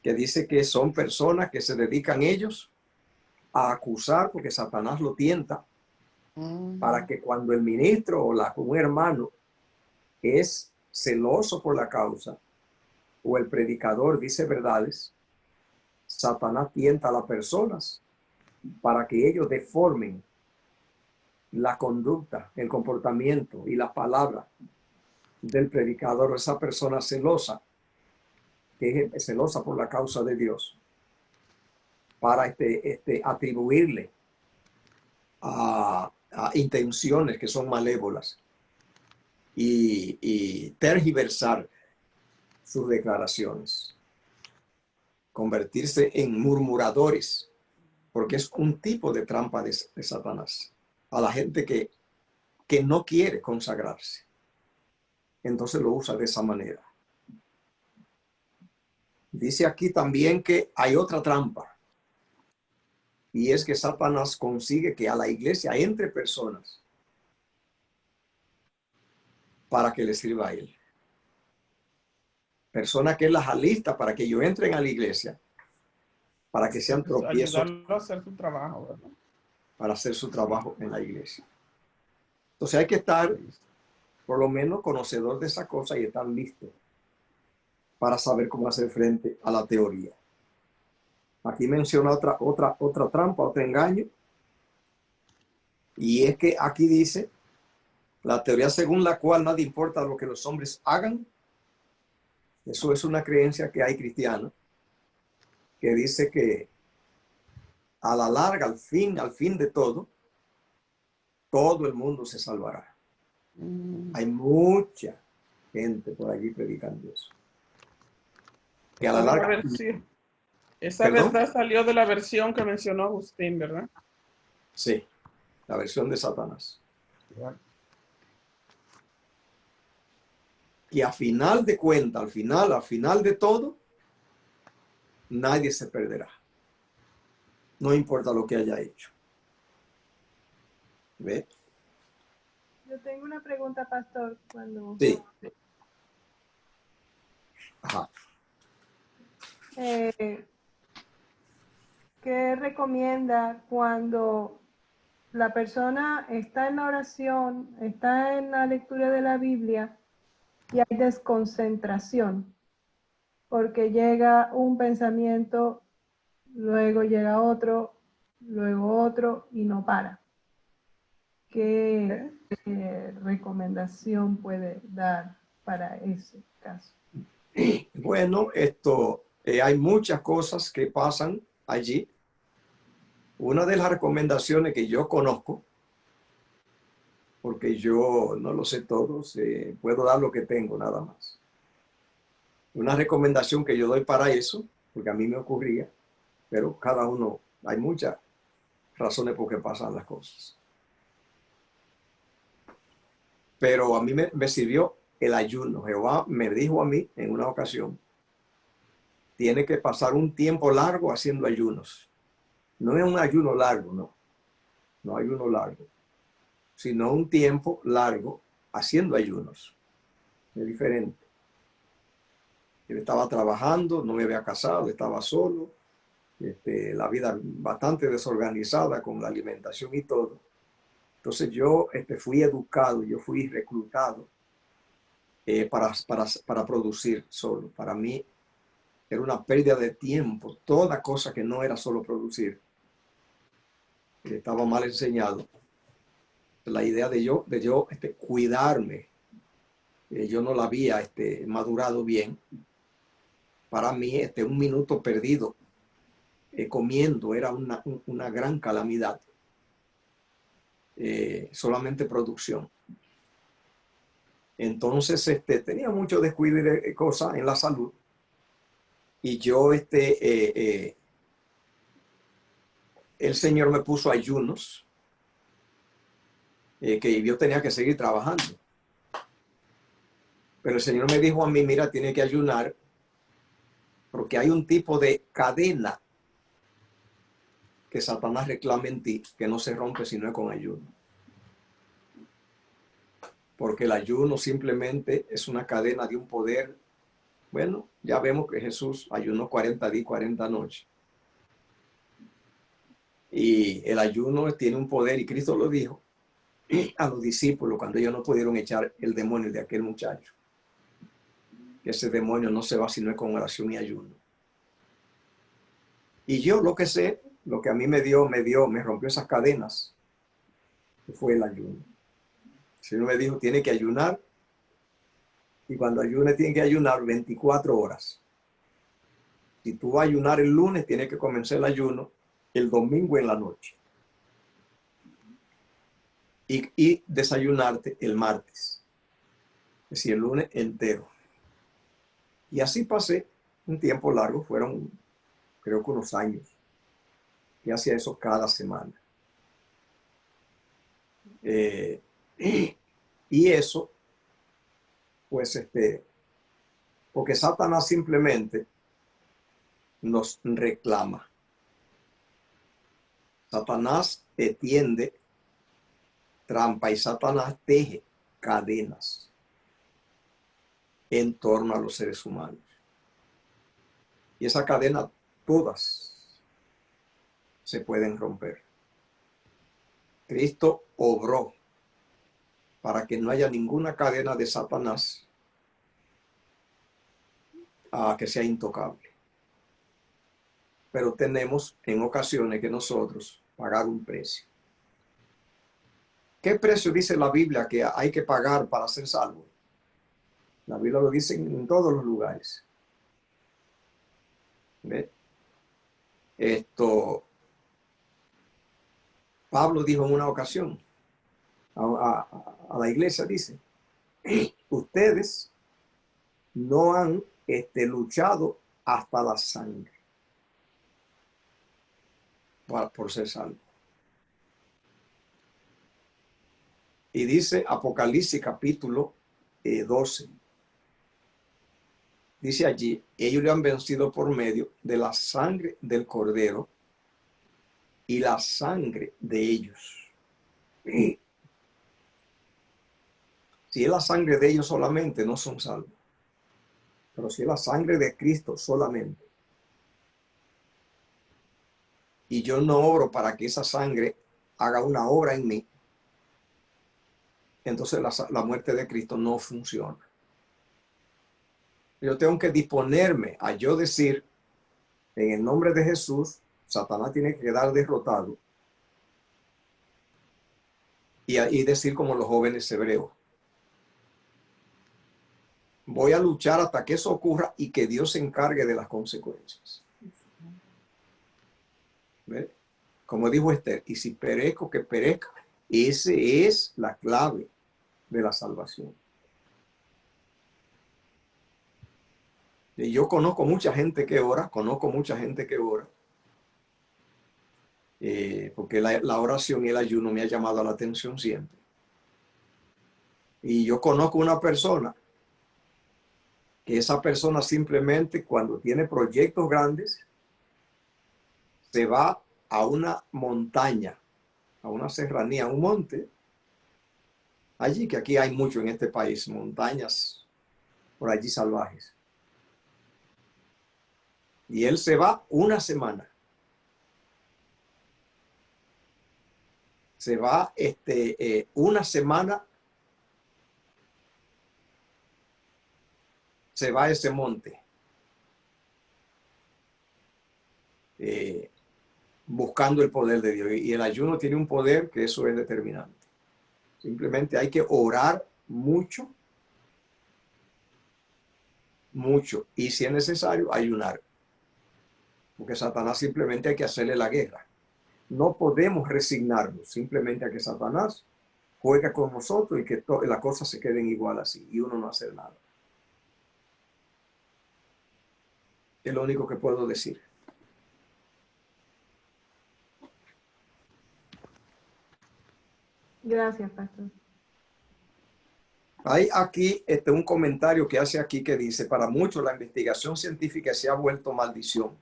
que dice que son personas que se dedican ellos a acusar porque Satanás lo tienta para que cuando el ministro o un hermano es celoso por la causa o el predicador dice verdades, Satanás tienta a las personas para que ellos deformen la conducta, el comportamiento y la palabra del predicador, esa persona celosa, que es celosa por la causa de Dios, para atribuirle a intenciones que son malévolas y tergiversar sus declaraciones, convertirse en murmuradores, porque es un tipo de trampa de Satanás a la gente que no quiere consagrarse. Entonces lo usa de esa manera. Dice aquí también que hay otra trampa, y es que Satanás consigue que a la iglesia entre personas para que le sirva a él. Personas que él las alista para que ellos entren a la iglesia, para que sean tropiezos. Ayudarlo a hacer su trabajo, ¿verdad? Para hacer su trabajo en la iglesia. Entonces hay que estar, por lo menos, conocedor de esa cosa y estar listo para saber cómo hacer frente a la teoría. Aquí menciona otra trampa, otro engaño. Y es que aquí dice la teoría según la cual nada importa lo que los hombres hagan. Eso es una creencia que hay cristiana que dice que a la larga, al fin de todo el mundo se salvará. Hay mucha gente por allí predicando eso. Que a la larga... Esa ¿Perdón? verdad salió de la versión que mencionó Agustín, ¿verdad? Sí, la versión de Satanás. Que a final de cuentas, al final de todo, nadie se perderá. No importa lo que haya hecho. ¿Ve? Yo tengo una pregunta, pastor, cuando... Sí. Ajá. ¿Qué recomienda cuando la persona está en la oración, está en la lectura de la Biblia y hay desconcentración? Porque llega un pensamiento, luego llega otro, luego otro y no para. ¿Qué recomendación puede dar para ese caso? Bueno, hay muchas cosas que pasan allí. Una de las recomendaciones que yo conozco, porque yo no lo sé todo, puedo dar lo que tengo nada más. Una recomendación que yo doy para eso, porque a mí me ocurría, pero cada uno, hay muchas razones por qué pasan las cosas. Pero a mí me sirvió el ayuno. Jehová me dijo a mí en una ocasión, tiene que pasar un tiempo largo haciendo ayunos. No es un ayuno largo, no ayuno largo, sino un tiempo largo haciendo ayunos. Es diferente. Yo estaba trabajando, no me había casado, estaba solo, la vida bastante desorganizada con la alimentación y todo. Entonces yo fui educado, yo fui reclutado para producir solo. Para mí era una pérdida de tiempo, toda cosa que no era solo producir. Estaba mal enseñado. La idea de yo cuidarme, yo no la había madurado bien. Para mí, un minuto perdido comiendo era una gran calamidad. Solamente producción. Entonces, tenía mucho descuido de cosas en la salud. Y yo, el Señor me puso ayunos que yo tenía que seguir trabajando. Pero el Señor me dijo a mí, mira, tiene que ayunar porque hay un tipo de cadena que Satanás reclama en ti que no se rompe si no es con ayuno. Porque el ayuno simplemente es una cadena de un poder. Bueno, ya vemos que Jesús ayunó 40 días y 40 noches. Y el ayuno tiene un poder, y Cristo lo dijo a los discípulos cuando ellos no pudieron echar el demonio de aquel muchacho. Que ese demonio no se va si no es con oración y ayuno. Y yo lo que sé, lo que a mí me rompió esas cadenas, fue el ayuno. El Señor me dijo, tiene que ayunar, y cuando ayune tiene que ayunar 24 horas. Si tú vas a ayunar el lunes, tiene que comenzar el ayuno el domingo en la noche. Y desayunarte el martes. Es decir, el lunes entero. Y así pasé un tiempo largo, fueron creo que unos años. Y hacía eso cada semana. Y eso, pues, porque Satanás simplemente nos reclama. Satanás tiende trampa y Satanás teje cadenas en torno a los seres humanos. Y esa cadena, todas se pueden romper. Cristo obró para que no haya ninguna cadena de Satanás que sea intocable. Pero tenemos en ocasiones que nosotros pagar un precio. ¿Qué precio dice la Biblia que hay que pagar para ser salvo? La Biblia lo dice en todos los lugares. ¿Ve? Pablo dijo en una ocasión a la iglesia, dice, ustedes no han luchado hasta la sangre por ser salvos. Y dice Apocalipsis capítulo 12. Dice allí, ellos le han vencido por medio de la sangre del Cordero y la sangre de ellos. Si es la sangre de ellos solamente, no son salvos. Pero si es la sangre de Cristo solamente, y yo no obro para que esa sangre haga una obra en mí, entonces la muerte de Cristo no funciona. Yo tengo que disponerme a yo decir, en el nombre de Jesús, Satanás tiene que quedar derrotado. Y decir como los jóvenes hebreos, voy a luchar hasta que eso ocurra y que Dios se encargue de las consecuencias. ¿Ve? Como dijo Esther, y si perezco, que perezca. Esa es la clave de la salvación. Y yo conozco mucha gente que ora, porque la oración y el ayuno me ha llamado la atención siempre. Y yo conozco una persona que esa persona simplemente cuando tiene proyectos grandes se va a una montaña, a una serranía, a un monte, allí que aquí hay mucho en este país, montañas por allí salvajes. Y él se va una semana. Se va una semana, se va a ese monte. Buscando el poder de Dios. Y el ayuno tiene un poder que eso es determinante. Simplemente hay que orar mucho, mucho. Y si es necesario, ayunar. Porque Satanás simplemente hay que hacerle la guerra. No podemos resignarnos simplemente a que Satanás juegue con nosotros y que las cosas se queden igual así. Y uno no hace nada. Es lo único que puedo decir. Gracias, pastor. Hay aquí un comentario que hace aquí que dice, para muchos la investigación científica se ha vuelto maldición.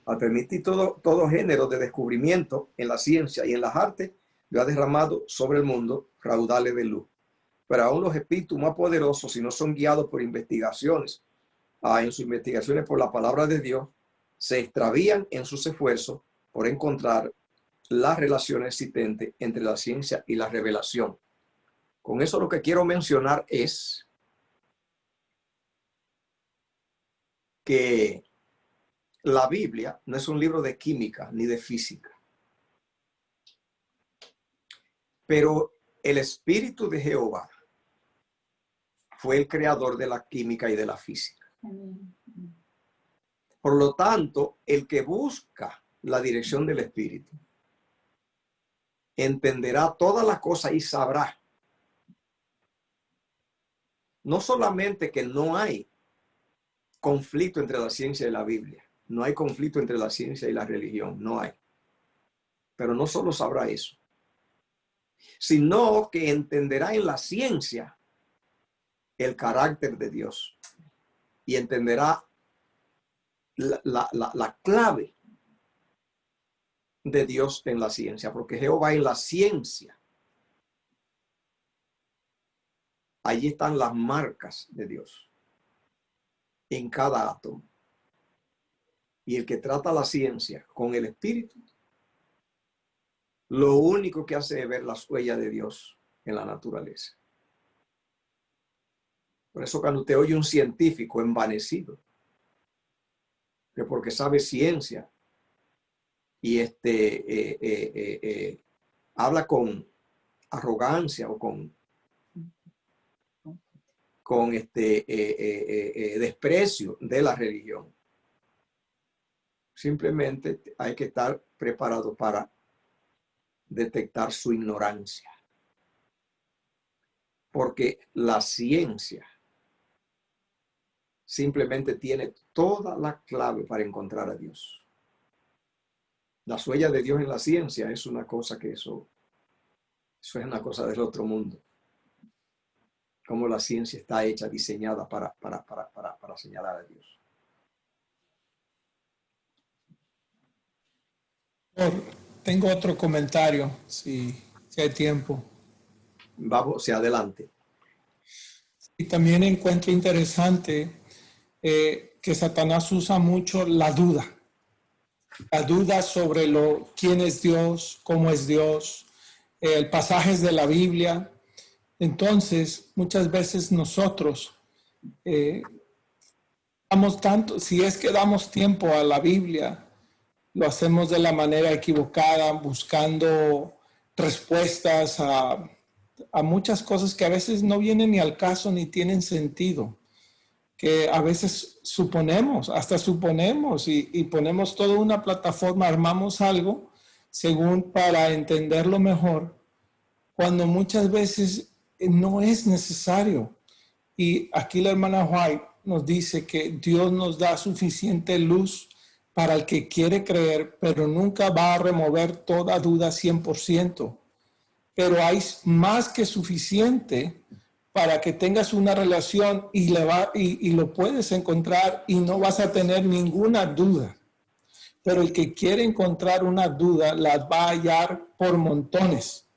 Al permitir todo género de descubrimiento en la ciencia y en las artes, lo ha derramado sobre el mundo raudales de luz. Pero aún los espíritus más poderosos, si no son guiados por investigaciones, en sus investigaciones por la palabra de Dios, se extravían en sus esfuerzos por encontrar la relación existente entre la ciencia y la revelación. Con eso lo que quiero mencionar es que la Biblia no es un libro de química ni de física. Pero el Espíritu de Jehová fue el creador de la química y de la física. Por lo tanto, el que busca la dirección del Espíritu entenderá todas las cosas y sabrá no solamente que no hay conflicto entre la ciencia y la Biblia, no hay conflicto entre la ciencia y la religión, no hay. Pero no solo sabrá eso, sino que entenderá en la ciencia el carácter de Dios y entenderá la clave de Dios en la ciencia, porque Jehová en la ciencia, allí están las marcas de Dios en cada átomo. Y el que trata la ciencia con el Espíritu, lo único que hace es ver las huellas de Dios en la naturaleza. Por eso cuando usted oye un científico envanecido, que porque sabe ciencia y habla con arrogancia o con desprecio de la religión, simplemente hay que estar preparado para detectar su ignorancia. Porque la ciencia simplemente tiene toda la clave para encontrar a Dios. Las huellas de Dios en la ciencia es una cosa que eso es una cosa del otro mundo. Cómo la ciencia está hecha, diseñada para señalar a Dios. Tengo otro comentario, si hay tiempo. Vamos hacia adelante. Y también encuentro interesante que Satanás usa mucho la duda sobre quién es Dios, cómo es Dios, pasajes de la Biblia. Entonces, muchas veces nosotros damos tanto, si es que damos tiempo a la Biblia, lo hacemos de la manera equivocada, buscando respuestas a muchas cosas que a veces no vienen ni al caso ni tienen sentido, que a veces hasta suponemos y ponemos toda una plataforma, armamos algo según para entenderlo mejor, cuando muchas veces no es necesario. Y aquí la hermana White nos dice que Dios nos da suficiente luz para el que quiere creer, pero nunca va a remover toda duda 100%. Pero hay más que suficiente para que tengas una relación y lo puedes encontrar y no vas a tener ninguna duda. Pero el que quiere encontrar una duda las va a hallar por montones.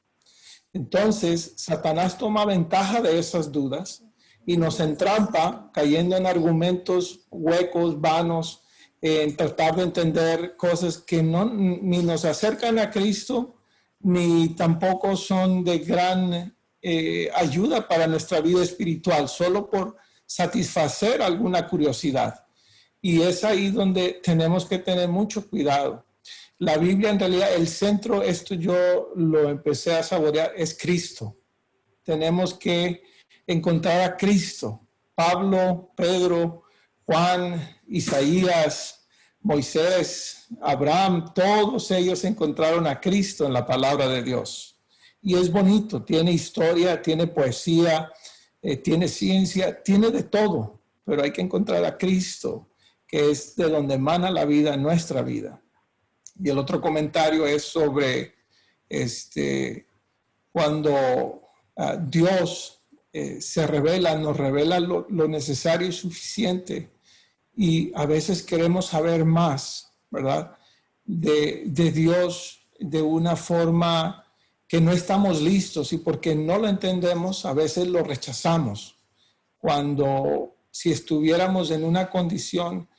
Entonces, Satanás toma ventaja de esas dudas y nos entrampa cayendo en argumentos huecos, vanos, en tratar de entender cosas que ni nos acercan a Cristo, ni tampoco son de gran ayuda para nuestra vida espiritual, solo por satisfacer alguna curiosidad. Y es ahí donde tenemos que tener mucho cuidado. La Biblia, en realidad, el centro, esto yo lo empecé a saborear, es Cristo. Tenemos que encontrar a Cristo. Pablo, Pedro, Juan, Isaías, Moisés, Abraham, todos ellos encontraron a Cristo en la palabra de Dios. Y es bonito, tiene historia, tiene poesía, tiene ciencia, tiene de todo, pero hay que encontrar a Cristo, que es de donde emana la vida, nuestra vida. Y el otro comentario es sobre cuando Dios se revela, nos revela lo necesario y suficiente. Y a veces queremos saber más, ¿verdad? De Dios de una forma que no estamos listos y porque no lo entendemos, a veces lo rechazamos. Cuando si estuviéramos en una condición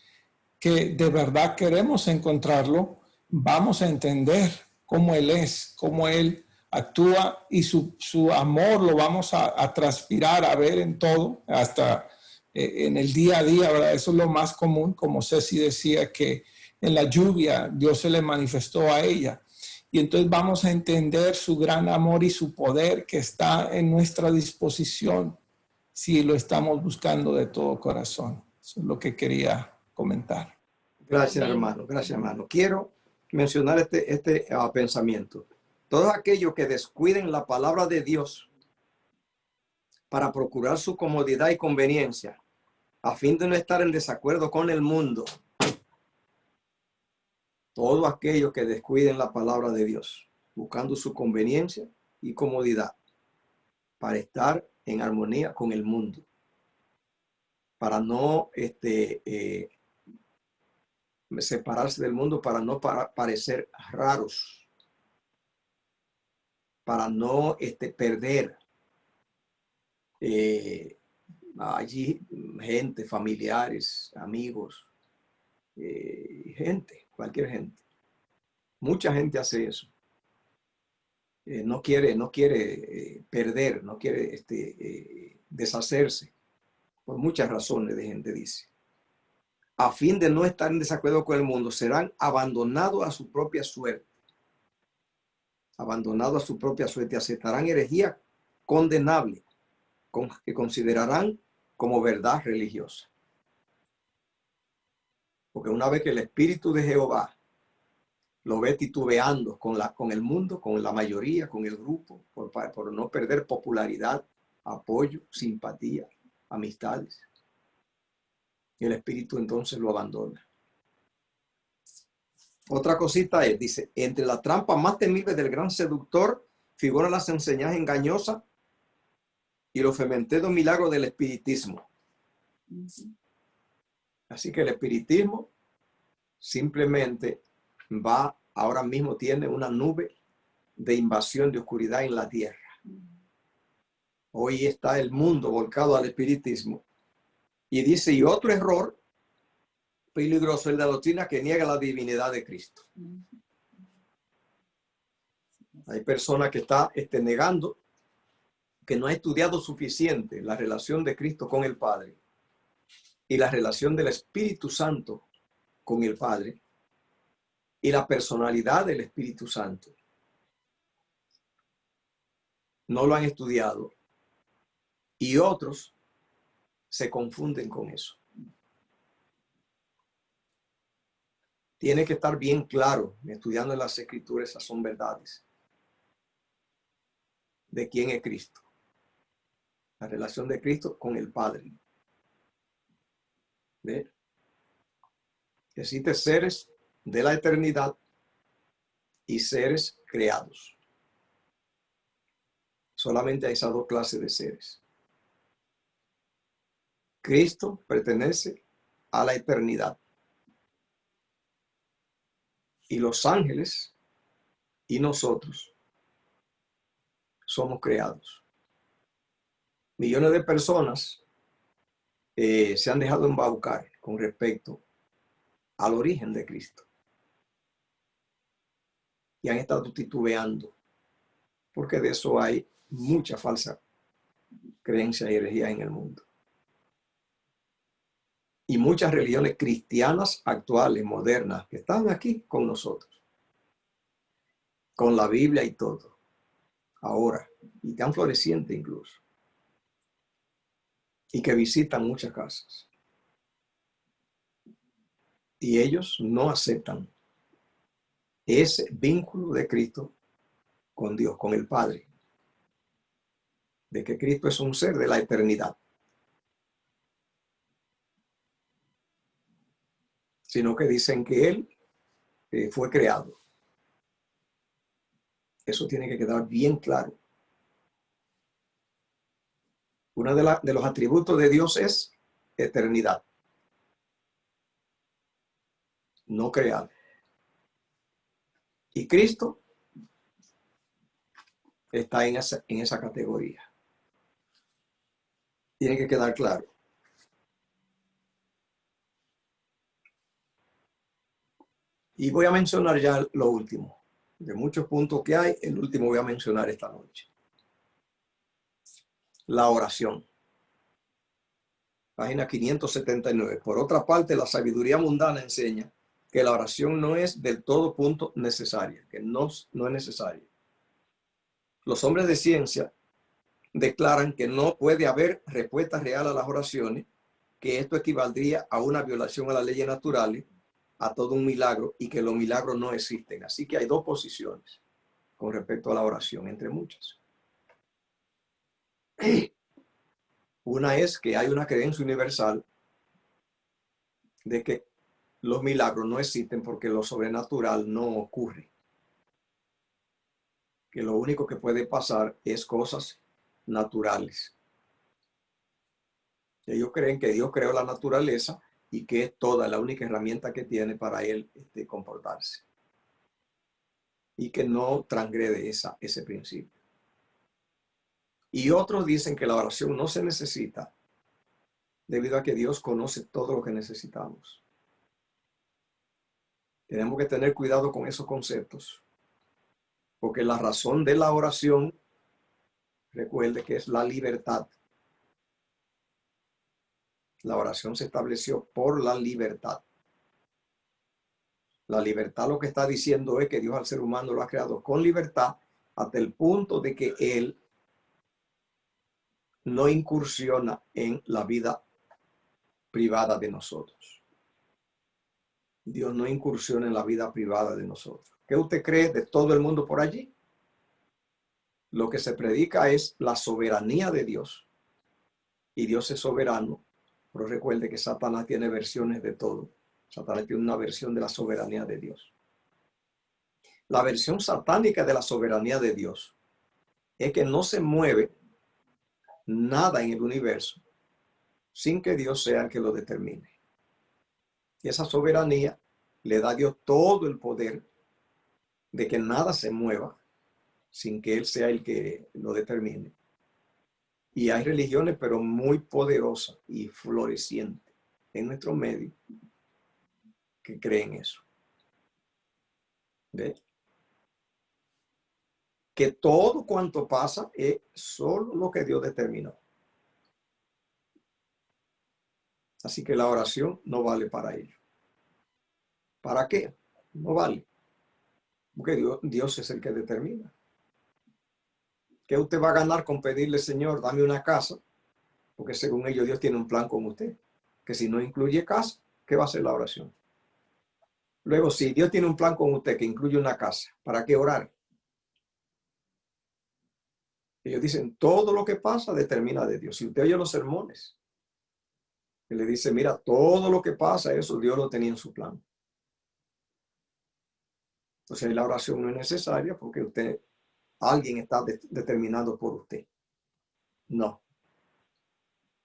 que de verdad queremos encontrarlo, vamos a entender cómo Él es, cómo Él actúa y su amor lo vamos a transpirar, a ver en todo, hasta en el día a día, ¿verdad? Eso es lo más común, como Ceci decía, que en la lluvia Dios se le manifestó a ella. Y entonces vamos a entender su gran amor y su poder que está en nuestra disposición si lo estamos buscando de todo corazón. Eso es lo que quería comentar. Gracias, Amén. hermano. Gracias, hermano. Quiero mencionar este pensamiento. Todos aquellos que descuiden la palabra de Dios para procurar su comodidad y conveniencia, a fin de no estar en desacuerdo con el mundo. Todos aquellos que descuiden la palabra de Dios, buscando su conveniencia y comodidad para estar en armonía con el mundo, para no separarse del mundo, para no parecer raros, para no perder allí gente, familiares, amigos, cualquier gente. Mucha gente hace eso. No quiere perder, no quiere deshacerse, por muchas razones, de gente dice. A fin de no estar en desacuerdo con el mundo, serán abandonados a su propia suerte. Abandonados a su propia suerte, aceptarán herejía condenable, que considerarán como verdad religiosa. Porque una vez que el Espíritu de Jehová lo ve titubeando con el mundo, con la mayoría, con el grupo, por no perder popularidad, apoyo, simpatía, amistades. Y el espíritu entonces lo abandona. Otra cosita es, dice, entre la trampa más temible del gran seductor figuran las enseñanzas engañosas y los fermenteros milagros del espiritismo. Así que el espiritismo simplemente ahora mismo tiene una nube de invasión de oscuridad en la tierra. Hoy está el mundo volcado al espiritismo. Y dice, y otro error peligroso es la doctrina que niega la divinidad de Cristo. Hay personas que están negando que no ha estudiado suficiente la relación de Cristo con el Padre y la relación del Espíritu Santo con el Padre y la personalidad del Espíritu Santo. No lo han estudiado y otros se confunden con eso. Tiene que estar bien claro, estudiando en las Escrituras, esas son verdades. De quién es Cristo. La relación de Cristo con el Padre. ¿Ve? Existen seres de la eternidad y seres creados. Solamente hay esas dos clases de seres. Cristo pertenece a la eternidad. Y los ángeles y nosotros somos creados. Millones de personas se han dejado embaucar con respecto al origen de Cristo. Y han estado titubeando, porque de eso hay mucha falsa creencia y herejía en el mundo. Y muchas religiones cristianas actuales, modernas, que están aquí con nosotros, con la Biblia y todo, ahora, y tan floreciente incluso, y que visitan muchas casas. Y ellos no aceptan ese vínculo de Cristo con Dios, con el Padre, de que Cristo es un ser de la eternidad, sino que dicen que Él fue creado. Eso tiene que quedar bien claro. Uno de los atributos de Dios es eternidad, no creado. Y Cristo está en esa categoría. Tiene que quedar claro. Y voy a mencionar ya lo último. De muchos puntos que hay, el último voy a mencionar esta noche. La oración. Página 579. Por otra parte, la sabiduría mundana enseña que la oración no es del todo punto necesaria, que no es necesaria. Los hombres de ciencia declaran que no puede haber respuesta real a las oraciones, que esto equivaldría a una violación a las leyes naturales, a todo un milagro, y que los milagros no existen. Así que hay dos posiciones con respecto a la oración, entre muchas. Una es que hay una creencia universal de que los milagros no existen porque lo sobrenatural no ocurre. Que lo único que puede pasar es cosas naturales. Ellos creen que Dios creó la naturaleza y que es toda la única herramienta que tiene para él comportarse. Y que no transgrede ese principio. Y otros dicen que la oración no se necesita debido a que Dios conoce todo lo que necesitamos. Tenemos que tener cuidado con esos conceptos, porque la razón de la oración, recuerde que es la libertad. La oración se estableció por la libertad. La libertad lo que está diciendo es que Dios al ser humano lo ha creado con libertad hasta el punto de que Él no incursiona en la vida privada de nosotros. Dios no incursiona en la vida privada de nosotros. ¿Qué usted cree de todo el mundo por allí? Lo que se predica es la soberanía de Dios. Y Dios es soberano. Pero recuerde que Satanás tiene versiones de todo. Satanás tiene una versión de la soberanía de Dios. La versión satánica de la soberanía de Dios es que no se mueve nada en el universo sin que Dios sea el que lo determine. Y esa soberanía le da a Dios todo el poder de que nada se mueva sin que Él sea el que lo determine. Y hay religiones, pero muy poderosas y florecientes en nuestro medio que creen eso. ¿Ve? Que todo cuanto pasa es solo lo que Dios determinó. Así que la oración no vale para ello. ¿Para qué? No vale. Porque Dios es el que determina. ¿Qué usted va a ganar con pedirle, Señor, dame una casa? Porque según ellos Dios tiene un plan con usted. Que si no incluye casa, ¿qué va a hacer la oración? Luego, si Dios tiene un plan con usted que incluye una casa, ¿para qué orar? Ellos dicen, todo lo que pasa determina de Dios. Si usted oye los sermones, él le dice, mira, todo lo que pasa, eso Dios lo tenía en su plan. Entonces la oración no es necesaria porque alguien está determinado por usted. No.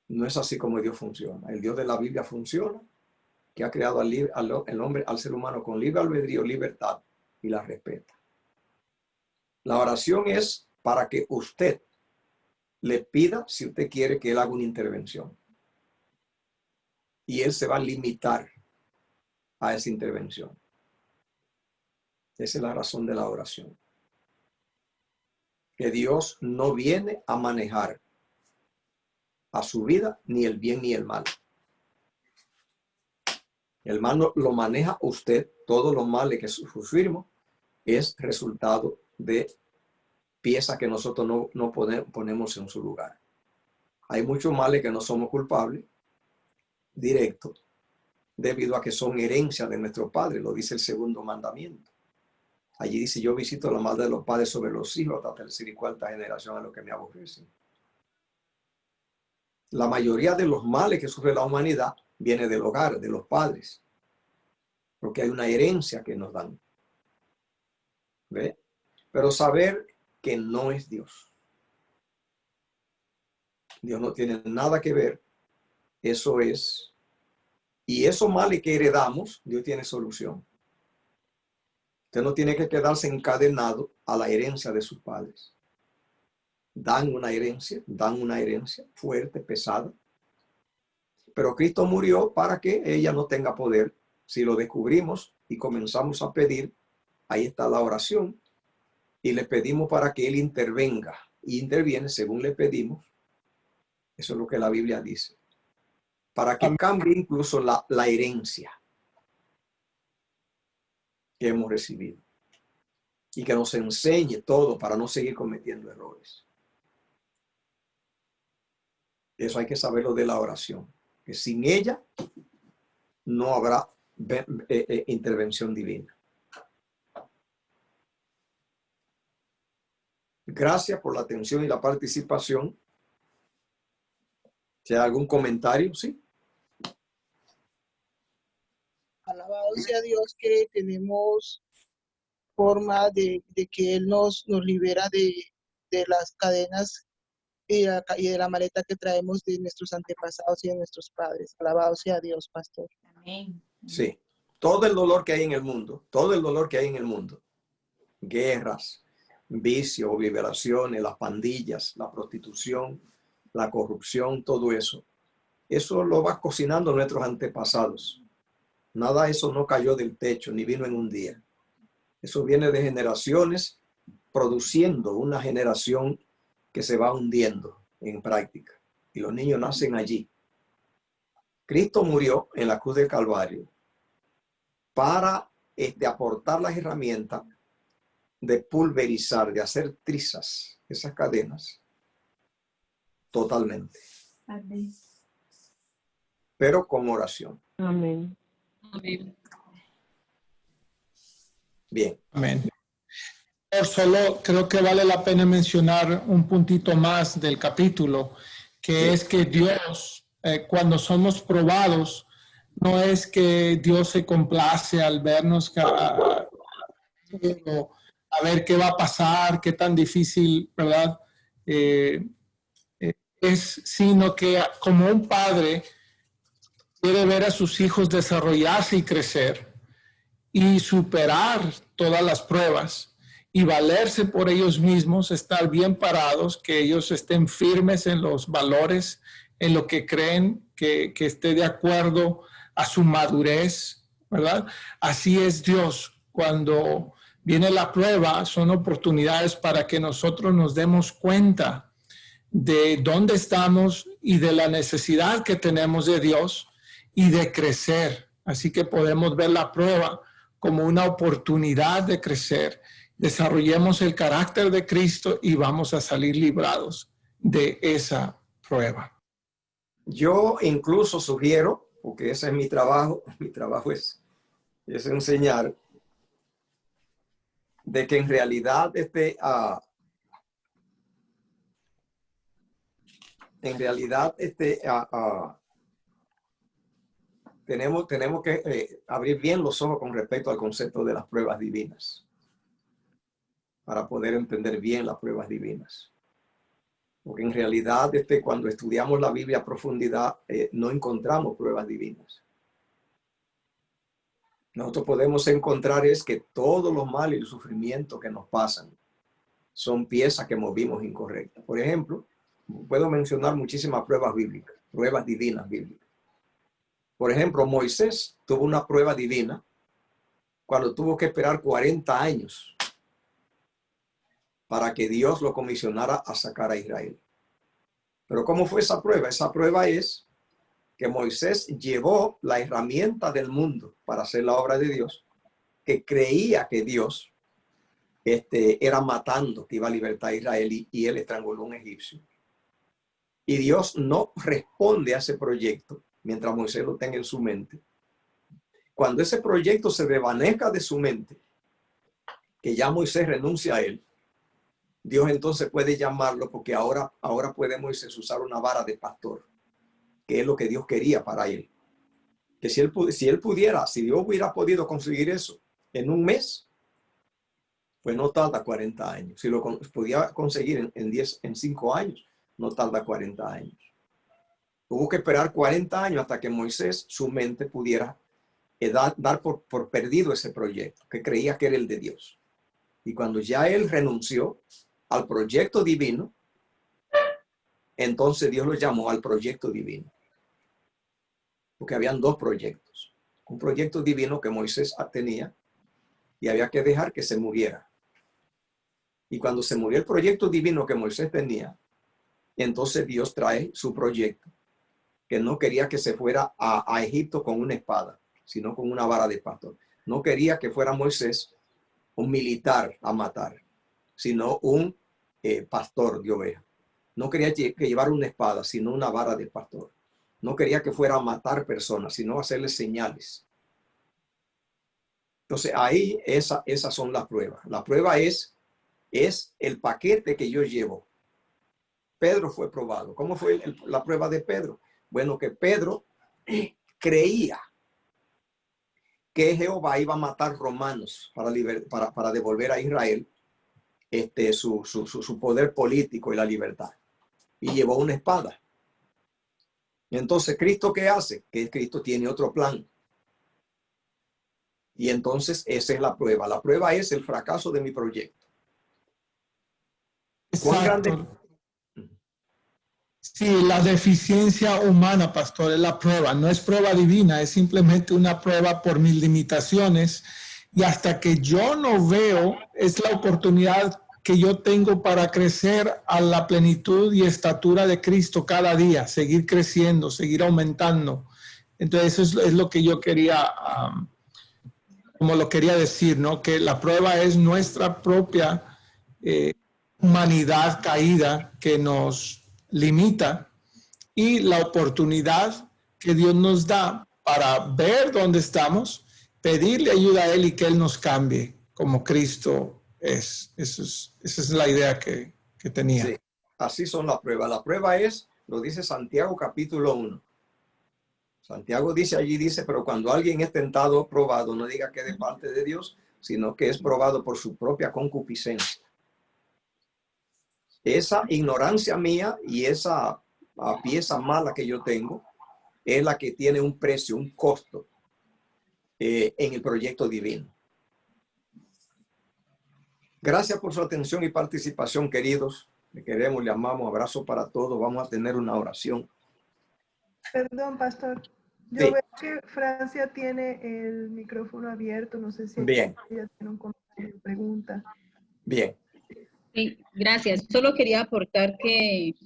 No es así como Dios funciona. El Dios de la Biblia funciona, que ha creado al hombre, al ser humano con libre albedrío, libertad, y la respeta. La oración es para que usted le pida si usted quiere que Él haga una intervención. Y Él se va a limitar a esa intervención. Esa es la razón de la oración. Que Dios no viene a manejar a su vida ni el bien ni el mal. El mal lo maneja usted. Todos los males que sufrimos es resultado de piezas que nosotros no ponemos en su lugar. Hay muchos males que no somos culpables directos debido a que son herencia de nuestro Padre. Lo dice el segundo mandamiento. Allí dice, yo visito la maldad de los padres sobre los hijos hasta tercera y cuarta generación a los que me aborrecen. La mayoría de los males que sufre la humanidad viene del hogar, de los padres, porque hay una herencia que nos dan. ¿Ve? Pero saber que no es Dios. Dios no tiene nada que ver. Eso es. Y esos males que heredamos, Dios tiene solución. Usted no tiene que quedarse encadenado a la herencia de sus padres. Dan una herencia fuerte, pesada. Pero Cristo murió para que ella no tenga poder. Si lo descubrimos y comenzamos a pedir, ahí está la oración. Y le pedimos para que Él intervenga. Y interviene según le pedimos. Eso es lo que la Biblia dice. Para que cambie incluso la herencia que hemos recibido. Y que nos enseñe todo para no seguir cometiendo errores. Eso hay que saberlo de la oración. Que sin ella no habrá intervención divina. Gracias por la atención y la participación. Si hay algún comentario, sí. Alabado sea Dios que tenemos forma de que Él nos libera de las cadenas y de la maleta que traemos de nuestros antepasados y de nuestros padres. Alabado sea Dios, pastor. Amén. Sí. Todo el dolor que hay en el mundo, guerras, vicios, violaciones, las pandillas, la prostitución, la corrupción, todo eso lo va cocinando nuestros antepasados. Nada de eso no cayó del techo ni vino en un día. Eso viene de generaciones produciendo una generación que se va hundiendo en práctica. Y los niños nacen allí. Cristo murió en la cruz del Calvario para aportar las herramientas de pulverizar, de hacer trizas esas cadenas totalmente. Amén. Pero con oración. Amén. Amén. Bien. Amén. Solo creo que vale la pena mencionar un puntito más del capítulo, que Sí. es que Dios, cuando somos probados, no es que Dios se complace al vernos a ver qué va a pasar, qué tan difícil, ¿verdad? Sino que como un padre quiere ver a sus hijos desarrollarse y crecer y superar todas las pruebas y valerse por ellos mismos, estar bien parados, que ellos estén firmes en los valores, en lo que creen, que esté de acuerdo a su madurez, ¿verdad? Así es Dios. Cuando viene la prueba, son oportunidades para que nosotros nos demos cuenta de dónde estamos y de la necesidad que tenemos de Dios y de crecer. Así que podemos ver la prueba como una oportunidad de crecer. Desarrollemos el carácter de Cristo y vamos a salir librados de esa prueba. Yo incluso sugiero, porque ese es mi trabajo es enseñar, de que en realidad tenemos que abrir bien los ojos con respecto al concepto de las pruebas divinas, para poder entender bien las pruebas divinas. Porque en realidad cuando estudiamos la Biblia a profundidad, no encontramos pruebas divinas. Nosotros podemos encontrar es que todos los males y el sufrimiento que nos pasan son piezas que movimos incorrectas. Por ejemplo, puedo mencionar muchísimas pruebas bíblicas, pruebas divinas bíblicas. Por ejemplo, Moisés tuvo una prueba divina cuando tuvo que esperar 40 años para que Dios lo comisionara a sacar a Israel. Pero ¿cómo fue esa prueba? Esa prueba es que Moisés llevó la herramienta del mundo para hacer la obra de Dios, que creía que Dios era matando, que iba a libertar a Israel, y él estranguló a un egipcio. Y Dios no responde a ese proyecto mientras Moisés lo tenga en su mente. Cuando ese proyecto se desvanezca de su mente, que ya Moisés renuncia a él, Dios entonces puede llamarlo, porque ahora puede Moisés usar una vara de pastor, que es lo que Dios quería para él. Que si Dios hubiera podido conseguir eso en un mes, pues no tarda 40 años. Si lo podía conseguir en 5 años, no tarda 40 años. Hubo que esperar 40 años hasta que Moisés, su mente, pudiera dar por perdido ese proyecto, que creía que era el de Dios. Y cuando ya él renunció al proyecto divino, entonces Dios lo llamó al proyecto divino. Porque habían dos proyectos. Un proyecto divino que Moisés tenía y había que dejar que se muriera. Y cuando se murió el proyecto divino que Moisés tenía, entonces Dios trae su proyecto, que no quería que se fuera a Egipto con una espada, sino con una vara de pastor. No quería que fuera Moisés un militar a matar, sino un pastor de ovejas. No quería que llevara una espada, sino una vara de pastor. No quería que fuera a matar personas, sino a hacerles señales. Entonces ahí esas son las pruebas. La prueba es el paquete que yo llevo. Pedro fue probado. ¿Cómo fue la prueba de Pedro? Bueno, que Pedro creía que Jehová iba a matar romanos para devolver a Israel su poder político y la libertad. Y llevó una espada. Entonces, ¿Cristo qué hace? Que Cristo tiene otro plan. Y entonces esa es la prueba. La prueba es el fracaso de mi proyecto. ¿Cuán grande? Sí, la deficiencia humana, pastor, es la prueba. No es prueba divina, es simplemente una prueba por mis limitaciones. Y hasta que yo no veo, es la oportunidad que yo tengo para crecer a la plenitud y estatura de Cristo cada día, seguir creciendo, seguir aumentando. Entonces eso es lo que yo quería, como lo quería decir, ¿no? Que la prueba es nuestra propia humanidad caída que nos limita y la oportunidad que Dios nos da para ver dónde estamos, pedirle ayuda a Él y que Él nos cambie, como Cristo es. Esa es la idea que tenía. Sí, así son las pruebas. La prueba es, lo dice Santiago capítulo 1. Santiago dice allí, dice, pero cuando alguien es tentado, probado, no diga que es de parte de Dios, sino que es probado por su propia concupiscencia. Esa ignorancia mía y esa pieza mala que yo tengo es la que tiene un precio, un costo en el proyecto divino. Gracias por su atención y participación, queridos. Le queremos, le amamos. Abrazo para todos. Vamos a tener una oración. Perdón, pastor. Yo Sí. veo que Francia tiene el micrófono abierto. No sé si Bien. ella tiene un comentario, pregunta. Bien. Sí, gracias. Solo quería aportar que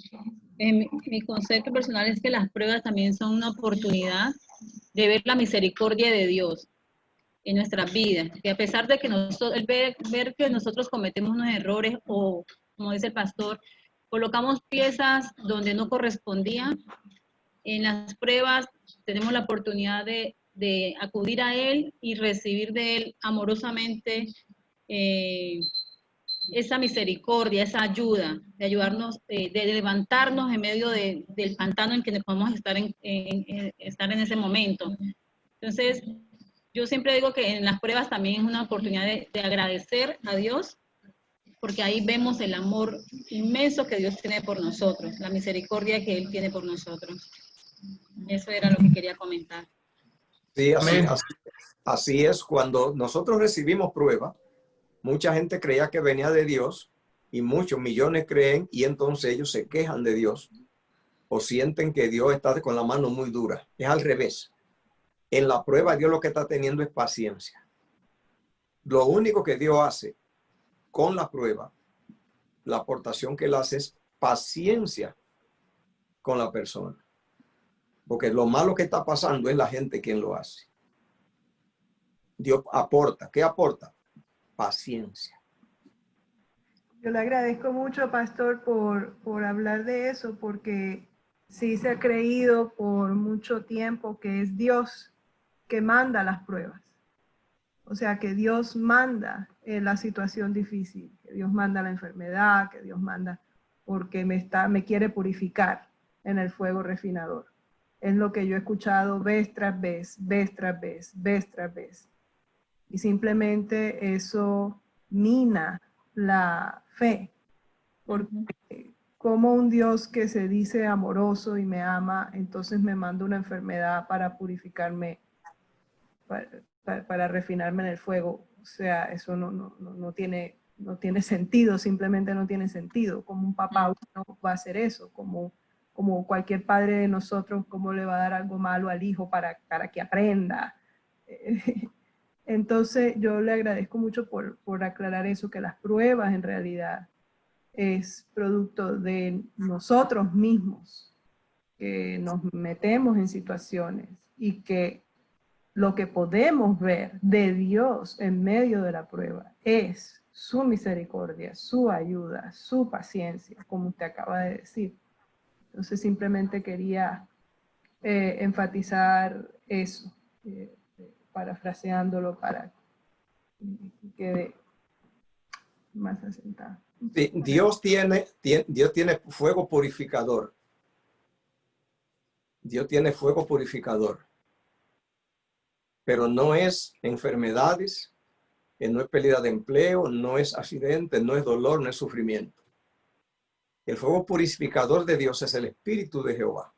mi concepto personal es que las pruebas también son una oportunidad de ver la misericordia de Dios en nuestras vidas. Que a pesar de que ver que nosotros cometemos unos errores o, como dice el pastor, colocamos piezas donde no correspondían, en las pruebas tenemos la oportunidad de acudir a Él y recibir de Él amorosamente esa misericordia, esa ayuda, de ayudarnos, de levantarnos en medio del pantano en que nos podemos estar estar en ese momento. Entonces, yo siempre digo que en las pruebas también es una oportunidad de agradecer a Dios, porque ahí vemos el amor inmenso que Dios tiene por nosotros, la misericordia que Él tiene por nosotros. Eso era lo que quería comentar. Sí, Amén. así es. Cuando nosotros recibimos prueba, mucha gente creía que venía de Dios y muchos millones creen y entonces ellos se quejan de Dios o sienten que Dios está con la mano muy dura. Es al revés. En la prueba Dios lo que está teniendo es paciencia. Lo único que Dios hace con la prueba, la aportación que Él hace es paciencia con la persona. Porque lo malo que está pasando es la gente quien lo hace. Dios aporta. ¿Qué aporta? Paciencia. Yo le agradezco mucho, pastor, por hablar de eso, porque sí se ha creído por mucho tiempo que es Dios que manda las pruebas. O sea, que Dios manda la situación difícil, que Dios manda la enfermedad, que Dios manda porque me quiere purificar en el fuego refinador. Es lo que yo he escuchado vez tras vez, vez tras vez, vez tras vez. Y simplemente eso mina la fe. Porque como un Dios que se dice amoroso y me ama, entonces me manda una enfermedad para purificarme, para refinarme en el fuego. O sea, eso no tiene sentido, simplemente no tiene sentido. Como un papá no va a hacer eso, como cualquier padre de nosotros, ¿cómo le va a dar algo malo al hijo para que aprenda? Entonces yo le agradezco mucho por aclarar eso, que las pruebas en realidad es producto de nosotros mismos, que nos metemos en situaciones y que lo que podemos ver de Dios en medio de la prueba es su misericordia, su ayuda, su paciencia, como usted acaba de decir. Entonces simplemente quería enfatizar eso, parafraseándolo para que quede más asentado. Sí, Dios tiene fuego purificador. Dios tiene fuego purificador. Pero no es enfermedades, no es pérdida de empleo, no es accidente, no es dolor, no es sufrimiento. El fuego purificador de Dios es el Espíritu de Jehová.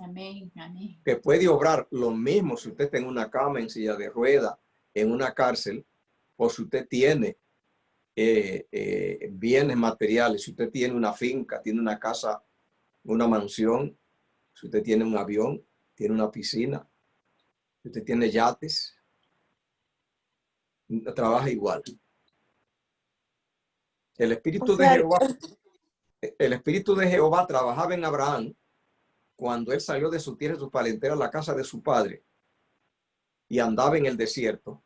Amén, amén. Que puede obrar lo mismo si usted está en una cama, en silla de rueda, en una cárcel, o si usted tiene bienes materiales, si usted tiene una finca, tiene una casa, una mansión, si usted tiene un avión, tiene una piscina, si usted tiene yates, trabaja igual. El Espíritu de Jehová trabajaba en Abraham cuando él salió de su tierra y su parentela a la casa de su padre y andaba en el desierto,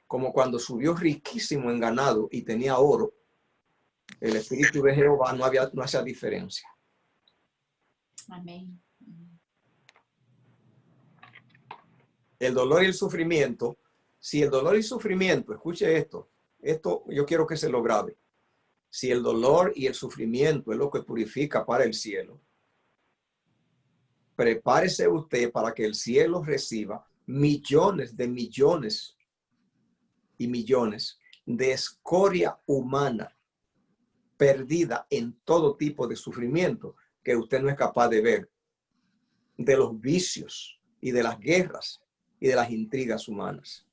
como cuando subió riquísimo en ganado y tenía oro. El Espíritu de Jehová no hacía diferencia. Amén. El dolor y el sufrimiento, si el dolor y el sufrimiento, escuche esto, esto yo quiero que se lo grabe. Si el dolor y el sufrimiento es lo que purifica para el cielo, prepárese usted para que el cielo reciba millones y millones de escoria humana perdida en todo tipo de sufrimiento que usted no es capaz de ver, de los vicios y de las guerras y de las intrigas humanas.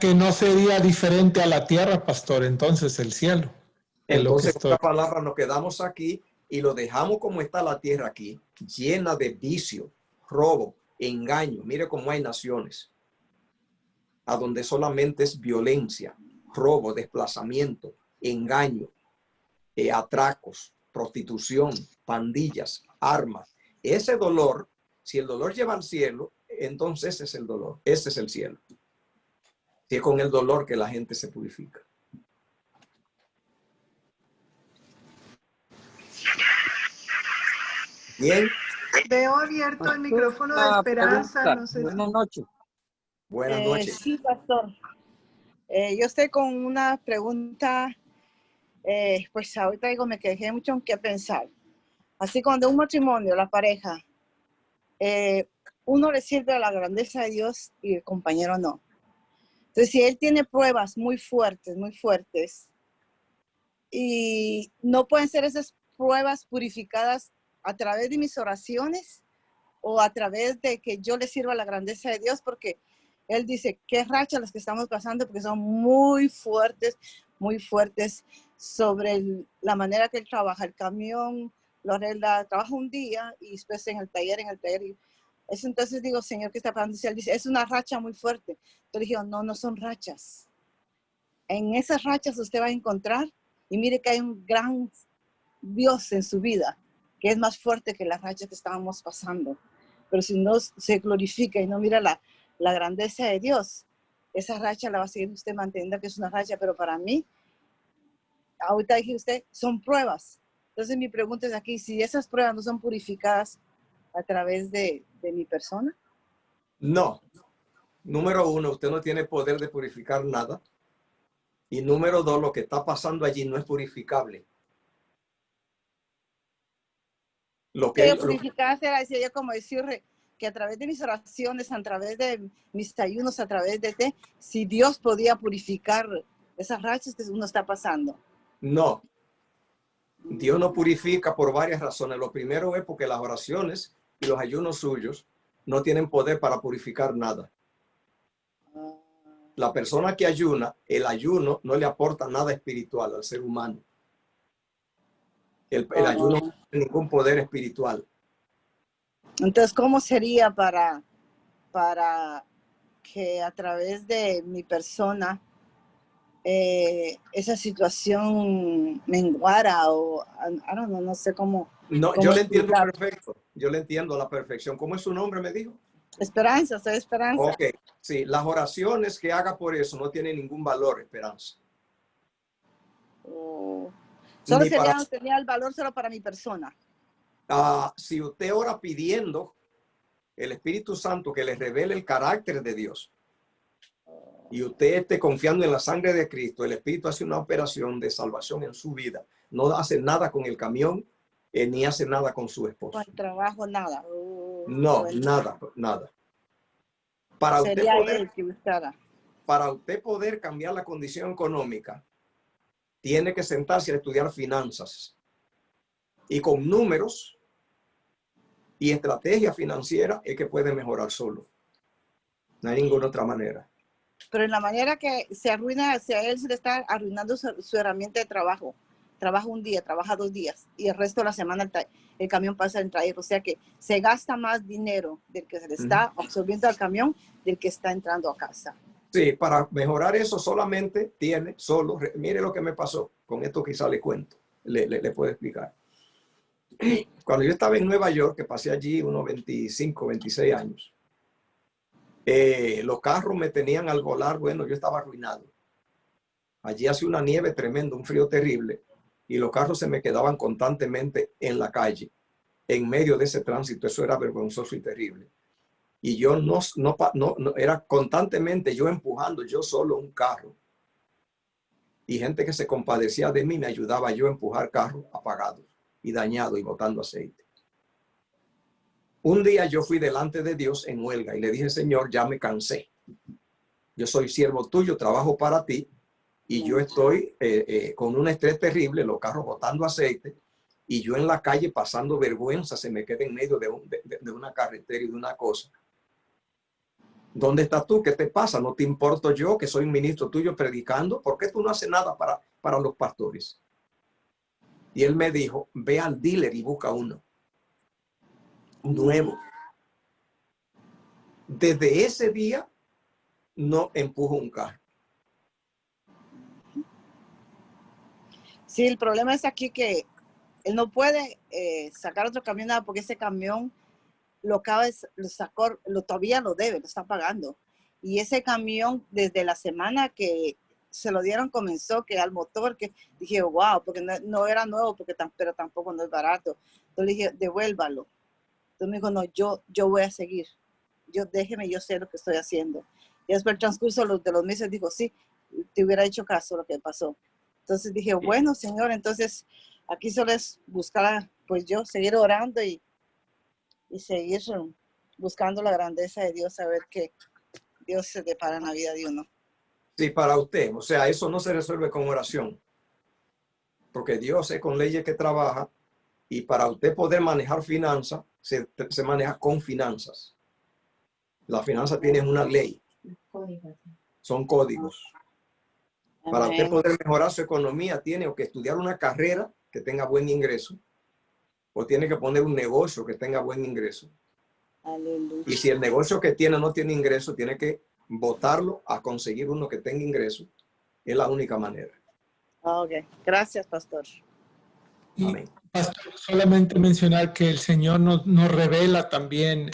Que no sería diferente a la tierra, pastor, entonces el cielo. Entonces, con esta palabra nos quedamos aquí y lo dejamos como está la tierra aquí, llena de vicio, robo, engaño. Mire cómo hay naciones a donde solamente es violencia, robo, desplazamiento, engaño, atracos, prostitución, pandillas, armas. Ese dolor, si el dolor lleva al cielo, entonces ese es el dolor, ese es el cielo. Si es con el dolor que la gente se purifica. Bien. Veo abierto el micrófono de Esperanza. No sé si... Buenas noches. Buenas noches. Sí, pastor. Yo estoy con una pregunta, pues ahorita digo, me quedé mucho en qué pensar. Así cuando un matrimonio, la pareja, uno le sirve a la grandeza de Dios y el compañero no. Entonces, si él tiene pruebas muy fuertes, y no pueden ser esas pruebas purificadas a través de mis oraciones o a través de que yo le sirva a la grandeza de Dios, porque él dice, qué racha las que estamos pasando, porque son muy fuertes sobre la manera que él trabaja. El camión lo arregla, trabaja un día y después en el taller. Y eso, entonces digo, Señor, ¿qué está pasando? Él dice, es una racha muy fuerte. Entonces dije, no son rachas. En esas rachas usted va a encontrar, y mire que hay un gran Dios en su vida, que es más fuerte que las rachas que estábamos pasando. Pero si no se glorifica y no mira la grandeza de Dios, esa racha la va a seguir usted manteniendo que es una racha. Pero para mí, ahorita dije usted, son pruebas. Entonces mi pregunta es aquí, si esas pruebas no son purificadas a través de mi persona. No. Número uno, usted no tiene poder de purificar nada. Y número dos, lo que está pasando allí no es purificable. Lo que purificar será, decía yo, como decir que a través de mis oraciones, a través de mis ayunos, a través de si Dios podía purificar esas rachas que uno está pasando. No. Dios no purifica por varias razones. Lo primero es porque las oraciones y los ayunos suyos no tienen poder para purificar nada. La persona que ayuna, el ayuno no le aporta nada espiritual al ser humano. El ayuno no tiene ningún poder espiritual. Entonces, ¿cómo sería para que a través de mi persona esa situación menguara o no sé cómo? No, cómo yo le entiendo perfecto. Yo le entiendo a la perfección. ¿Cómo es su nombre, me dijo? Esperanza, soy Esperanza. Ok, sí, las oraciones que haga por eso no tienen ningún valor, Esperanza. Solo tenía el valor solo para mi persona. Si usted ora pidiendo el Espíritu Santo que le revele el carácter de Dios y usted esté confiando en la sangre de Cristo, el Espíritu hace una operación de salvación en su vida. No hace nada con el camión ni hace nada con su esposo. Con el trabajo, nada. No, bueno. nada. Para usted poder cambiar la condición económica, tiene que sentarse a estudiar finanzas. Y con números y estrategia financiera es que puede mejorar solo. No hay ninguna otra manera. Pero en la manera que se arruina, si a él se le está arruinando su herramienta de trabajo. Trabaja un día, trabaja 2 días y el resto de la semana el camión pasa en traer. O sea que se gasta más dinero del que se le está absorbiendo al camión del que está entrando a casa. Sí, para mejorar eso solamente mire lo que me pasó. Con esto quizá le cuento, le puedo explicar. Cuando yo estaba en Nueva York, que pasé allí unos 25, 26 años, los carros me tenían al volar, bueno, yo estaba arruinado. Allí hace una nieve tremenda, un frío terrible, y los carros se me quedaban constantemente en la calle, en medio de ese tránsito. Eso era vergonzoso y terrible. Y yo no era constantemente yo empujando yo solo un carro. Y gente que se compadecía de mí me ayudaba yo a empujar carros apagados y dañados y botando aceite. Un día yo fui delante de Dios en huelga y le dije, Señor, ya me cansé. Yo soy siervo tuyo, trabajo para ti y yo estoy con un estrés terrible, los carros botando aceite y yo en la calle pasando vergüenza, se me queda en medio de una carretera y de una cosa. ¿Dónde estás tú? ¿Qué te pasa? ¿No te importo yo que soy un ministro tuyo predicando? ¿Por qué tú no haces nada para los pastores? Y él me dijo, ve al dealer y busca uno nuevo. Desde ese día no empujo un carro. Sí, el problema es aquí que él no puede sacar otro camión porque ese camión todavía lo debe, lo está pagando. Y ese camión, desde la semana que se lo dieron, comenzó que al motor, que dije, wow, porque no era nuevo, pero tampoco no es barato. Entonces le dije, devuélvalo. Entonces me dijo, no, yo voy a seguir. Déjeme, yo sé lo que estoy haciendo. Y después el transcurso de los meses dijo, sí, te hubiera hecho caso lo que pasó. Entonces dije, bueno, Señor, entonces aquí solo es buscar, pues yo seguir orando y seguir buscando la grandeza de Dios, saber que Dios se depara en la vida de uno. Sí, para usted. O sea, eso no se resuelve con oración. Porque Dios es con leyes que trabaja y para usted poder manejar finanzas, se maneja con finanzas. La finanza tiene una ley. Son códigos. Para usted poder mejorar su economía, tiene que estudiar una carrera que tenga buen ingreso o tiene que poner un negocio que tenga buen ingreso. Aleluya. Y si el negocio que tiene no tiene ingreso, tiene que botarlo a conseguir uno que tenga ingreso. Es la única manera. Ok, gracias, pastor. Amén. Pastor, solamente mencionar que el Señor nos revela también,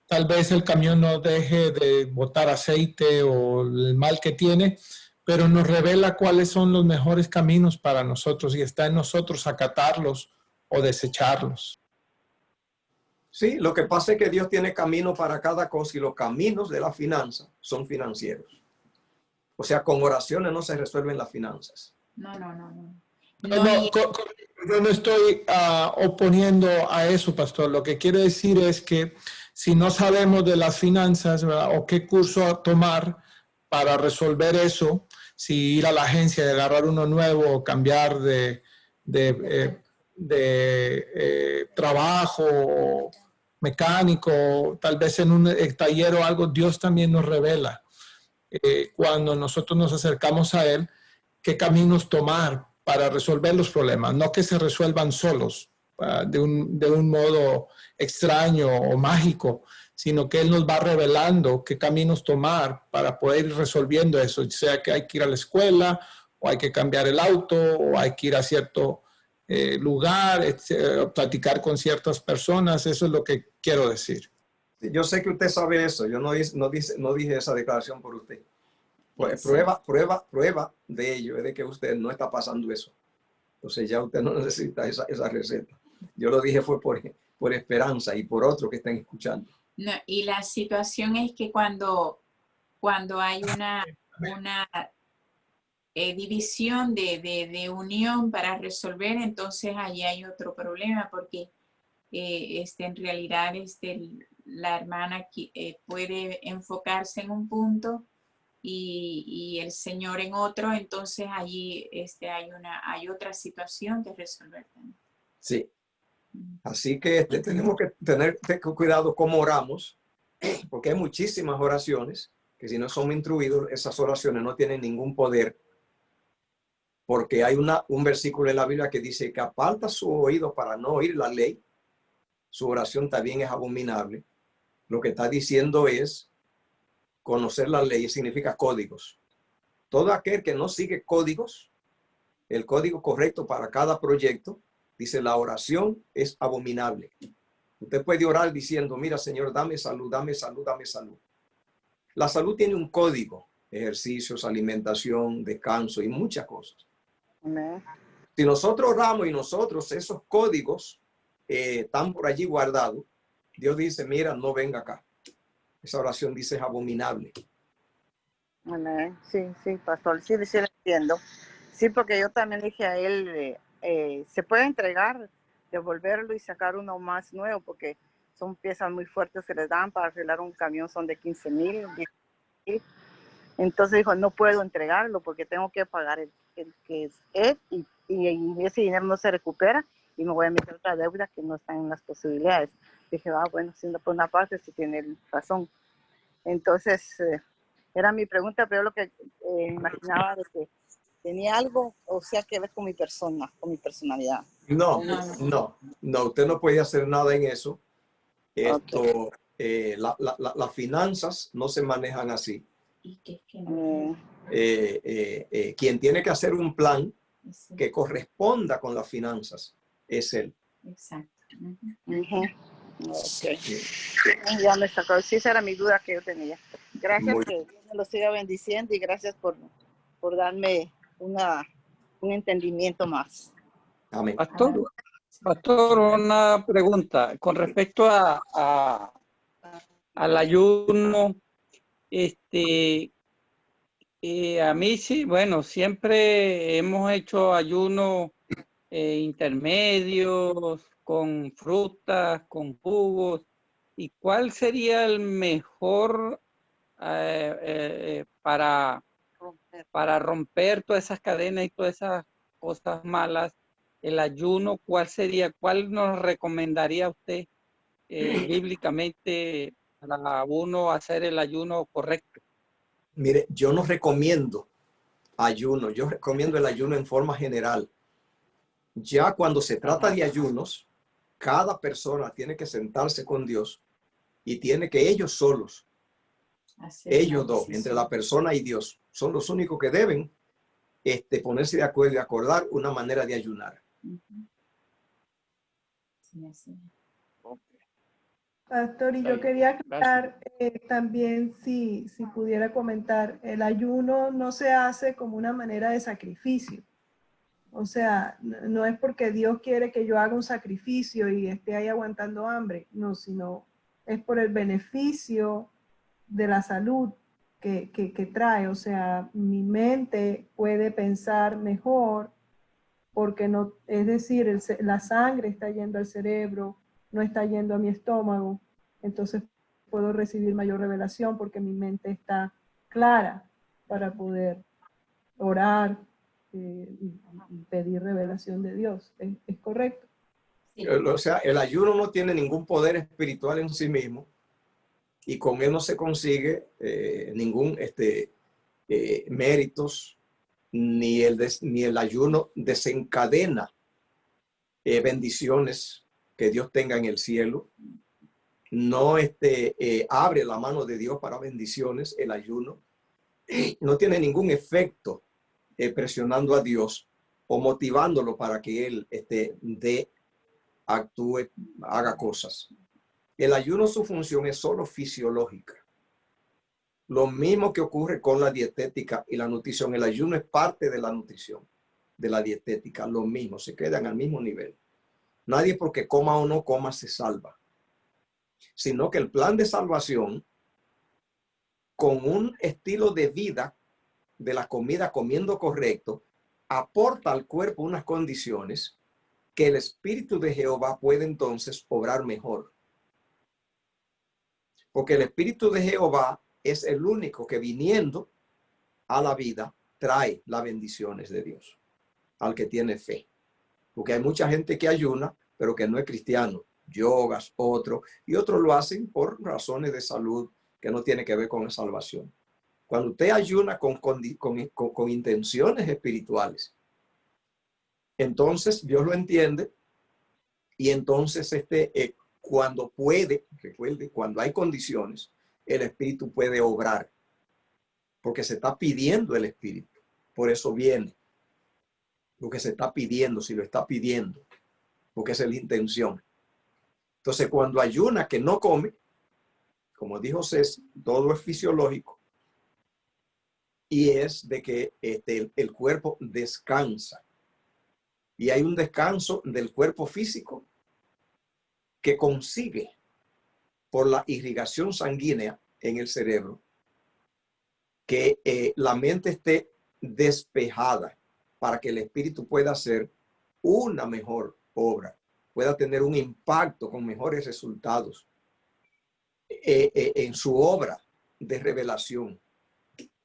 tal vez el camión no deje de botar aceite o el mal que tiene, pero nos revela cuáles son los mejores caminos para nosotros y está en nosotros acatarlos o desecharlos. Sí, lo que pasa es que Dios tiene camino para cada cosa y los caminos de la finanza son financieros. O sea, con oraciones no se resuelven las finanzas. No. Yo no estoy oponiendo a eso, pastor. Lo que quiero decir es que si no sabemos de las finanzas, ¿verdad?, o qué curso tomar para resolver eso, si ir a la agencia y agarrar uno nuevo o cambiar de trabajo mecánico, tal vez en un taller o algo, Dios también nos revela cuando nosotros nos acercamos a Él, qué caminos tomar para resolver los problemas, no que se resuelvan solos de un modo extraño o mágico, sino que Él nos va revelando qué caminos tomar para poder ir resolviendo eso, sea que hay que ir a la escuela, o hay que cambiar el auto, o hay que ir a cierto lugar, platicar con ciertas personas. Eso es lo que quiero decir. Yo sé que usted sabe eso. Yo no dije esa declaración por usted. Pues Sí. prueba de ello es de que usted no está pasando eso. Entonces ya usted no necesita esa receta. Yo lo dije fue por esperanza y por otro que estén escuchando. No, y la situación es que cuando hay una división de unión para resolver, entonces allí hay otro problema porque en realidad la hermana puede enfocarse en un punto y el Señor en otro, entonces allí hay otra situación que resolver también. Sí. Así que tenemos que tener cuidado cómo oramos, porque hay muchísimas oraciones que si no son instruidos, esas oraciones no tienen ningún poder, porque hay un versículo en la Biblia que dice que aparta su oído para no oír la ley, su oración también es abominable. Lo que está diciendo es conocer la ley significa códigos. Todo aquel que no sigue códigos, el código correcto para cada proyecto, dice la oración es abominable. Usted puede orar diciendo, mira, Señor, dame salud, dame salud, dame salud. La salud tiene un código, ejercicios, alimentación, descanso y muchas cosas. Amén. Si nosotros oramos y nosotros esos códigos están por allí guardados, Dios dice, mira, no venga acá. Esa oración dice es abominable. Amén. Sí, sí, pastor, sí, sí, lo entiendo. Sí, porque yo también dije a él, se puede entregar, devolverlo y sacar uno más nuevo, porque son piezas muy fuertes que les dan para arreglar un camión, son de 15,000, 10,000. Entonces dijo, no puedo entregarlo porque tengo que pagar el que es él y ese dinero no se recupera y me voy a meter otra deuda que no está en las posibilidades. Dije, bueno, siendo por una parte, sí tiene razón. Entonces, era mi pregunta, pero lo que imaginaba de que tenía algo, o sea, que ver con mi persona, con mi personalidad. No, usted no puede hacer nada en eso. Esto, Okay. Las finanzas no se manejan así. Quien tiene que hacer un plan que corresponda con las finanzas es él. Exacto. Okay. Ya me sacó. Sí, esa era mi duda que yo tenía. Gracias, que Dios me lo siga bendiciendo y gracias por darme un entendimiento más. Amén. Pastor, una pregunta con respecto al ayuno. A mí sí, bueno, siempre hemos hecho ayunos intermedios, con frutas, con jugos. ¿Y cuál sería el mejor para romper todas esas cadenas y todas esas cosas malas? El ayuno, ¿cuál sería? ¿Cuál nos recomendaría usted bíblicamente para uno hacer el ayuno correcto? Mire, yo no recomiendo ayuno, yo recomiendo el ayuno en forma general. Ya cuando se trata de ayunos, cada persona tiene que sentarse con Dios y tiene que ellos solos, ellos dos, entre la persona y Dios, son los únicos que deben ponerse de acuerdo y acordar una manera de ayunar. Pastor, y yo quería aclarar también si pudiera comentar, el ayuno no se hace como una manera de sacrificio. O sea, no es porque Dios quiere que yo haga un sacrificio y esté ahí aguantando hambre, no, sino es por el beneficio de la salud que trae. O sea, mi mente puede pensar mejor porque no, es decir, la sangre está yendo al cerebro, no está yendo a mi estómago, entonces puedo recibir mayor revelación porque mi mente está clara para poder orar y pedir revelación de Dios. ¿Es correcto? Sí. O sea, el ayuno no tiene ningún poder espiritual en sí mismo y con él no se consigue ningún méritos, ni el ayuno desencadena bendiciones que Dios tenga en el cielo. No abre la mano de Dios para bendiciones, el ayuno. No tiene ningún efecto presionando a Dios o motivándolo para que Él actúe, haga cosas. El ayuno, su función es solo fisiológica. Lo mismo que ocurre con la dietética y la nutrición. El ayuno es parte de la nutrición, de la dietética. Lo mismo, se quedan al mismo nivel. Nadie porque coma o no coma se salva, sino que el plan de salvación, con un estilo de vida de la comida, comiendo correcto, aporta al cuerpo unas condiciones que el Espíritu de Jehová puede entonces obrar mejor. Porque el Espíritu de Jehová es el único que, viniendo a la vida, trae las bendiciones de Dios al que tiene fe. Porque hay mucha gente que ayuna, pero que no es cristiano. Yogas, otros, y otros lo hacen por razones de salud que no tiene que ver con la salvación. Cuando usted ayuna con intenciones espirituales, entonces Dios lo entiende y entonces cuando puede, recuerde, cuando hay condiciones, el Espíritu puede obrar, porque se está pidiendo el Espíritu. Por eso viene lo que se está pidiendo, si lo está pidiendo, porque esa es la intención. Entonces, cuando ayuna que no come, como dijo César, todo es fisiológico y es de que el cuerpo descansa. Y hay un descanso del cuerpo físico que consigue por la irrigación sanguínea en el cerebro, que la mente esté despejada para que el espíritu pueda hacer una mejor obra, pueda tener un impacto con mejores resultados en su obra de revelación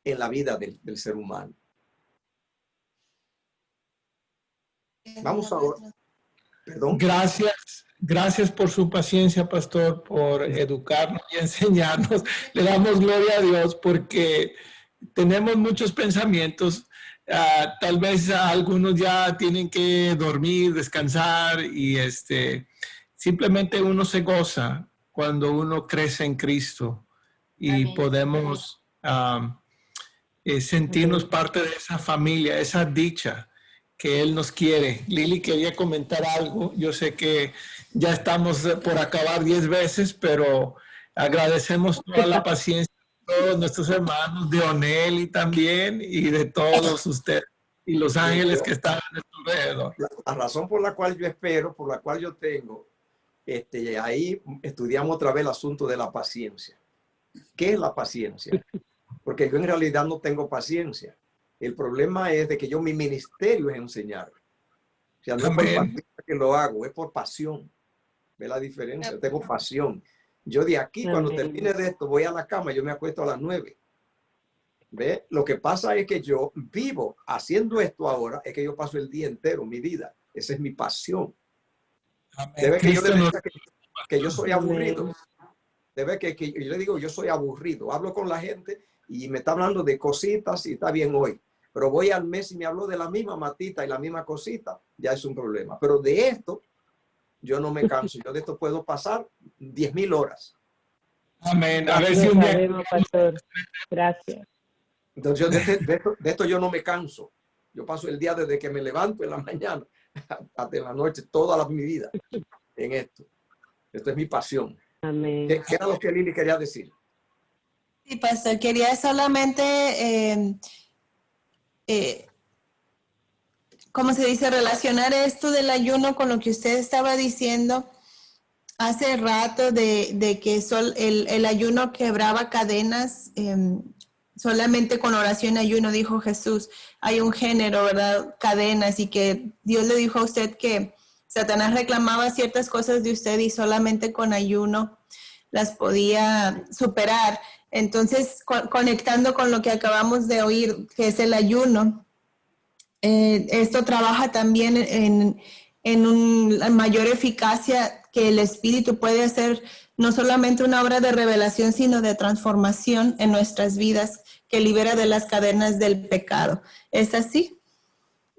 en la vida del ser humano. Vamos ahora. Perdón. Gracias por su paciencia, pastor, por educarnos y enseñarnos. Le damos gloria a Dios porque tenemos muchos pensamientos. Tal vez algunos ya tienen que dormir, descansar y simplemente uno se goza cuando uno crece en Cristo y Amén. podemos sentirnos parte de esa familia, esa dicha que Él nos quiere. Lili quería comentar algo. Yo sé que ya estamos por acabar 10 veces, pero agradecemos toda la paciencia de todos nuestros hermanos, de Oneli también y de todos ustedes y los ángeles que están a nuestro alrededor. La razón por la cual yo espero, por la cual yo tengo, ahí estudiamos otra vez el asunto de la paciencia. ¿Qué es la paciencia? Porque yo en realidad no tengo paciencia. El problema es de que mi ministerio es enseñar. O sea, no es por paciencia que lo hago, es por pasión. ¿Ve la diferencia? Tengo pasión. Yo de aquí, cuando termine de esto, voy a la cama, yo me acuesto a las 9. ¿Ve? Lo que pasa es que yo vivo haciendo esto ahora, es que yo paso el día entero, mi vida. Esa es mi pasión. Debe que yo le diga que yo soy aburrido. Debe que yo le digo, yo soy aburrido. Hablo con la gente y me está hablando de cositas y está bien hoy. Pero voy al mes y me habló de la misma matita y la misma cosita, ya es un problema. Pero de esto, yo no me canso. Yo de esto puedo pasar 10,000 horas. Amén. A ver si un día... pastor. Gracias. Entonces, de esto yo no me canso. Yo paso el día desde que me levanto en la mañana hasta en la noche, toda mi vida en esto. Esto es mi pasión. Amén. ¿Qué era lo que Lili quería decir? Sí, pastor, quería solamente, ¿cómo se dice? Relacionar esto del ayuno con lo que usted estaba diciendo hace rato de que el ayuno quebraba cadenas. Solamente con oración y ayuno, dijo Jesús. Hay un género, ¿verdad? Cadenas, y que Dios le dijo a usted que Satanás reclamaba ciertas cosas de usted y solamente con ayuno las podía superar. Entonces, conectando con lo que acabamos de oír, que es el ayuno, esto trabaja también en una mayor eficacia que el Espíritu puede hacer no solamente una obra de revelación, sino de transformación en nuestras vidas, que libera de las cadenas del pecado. ¿Es así?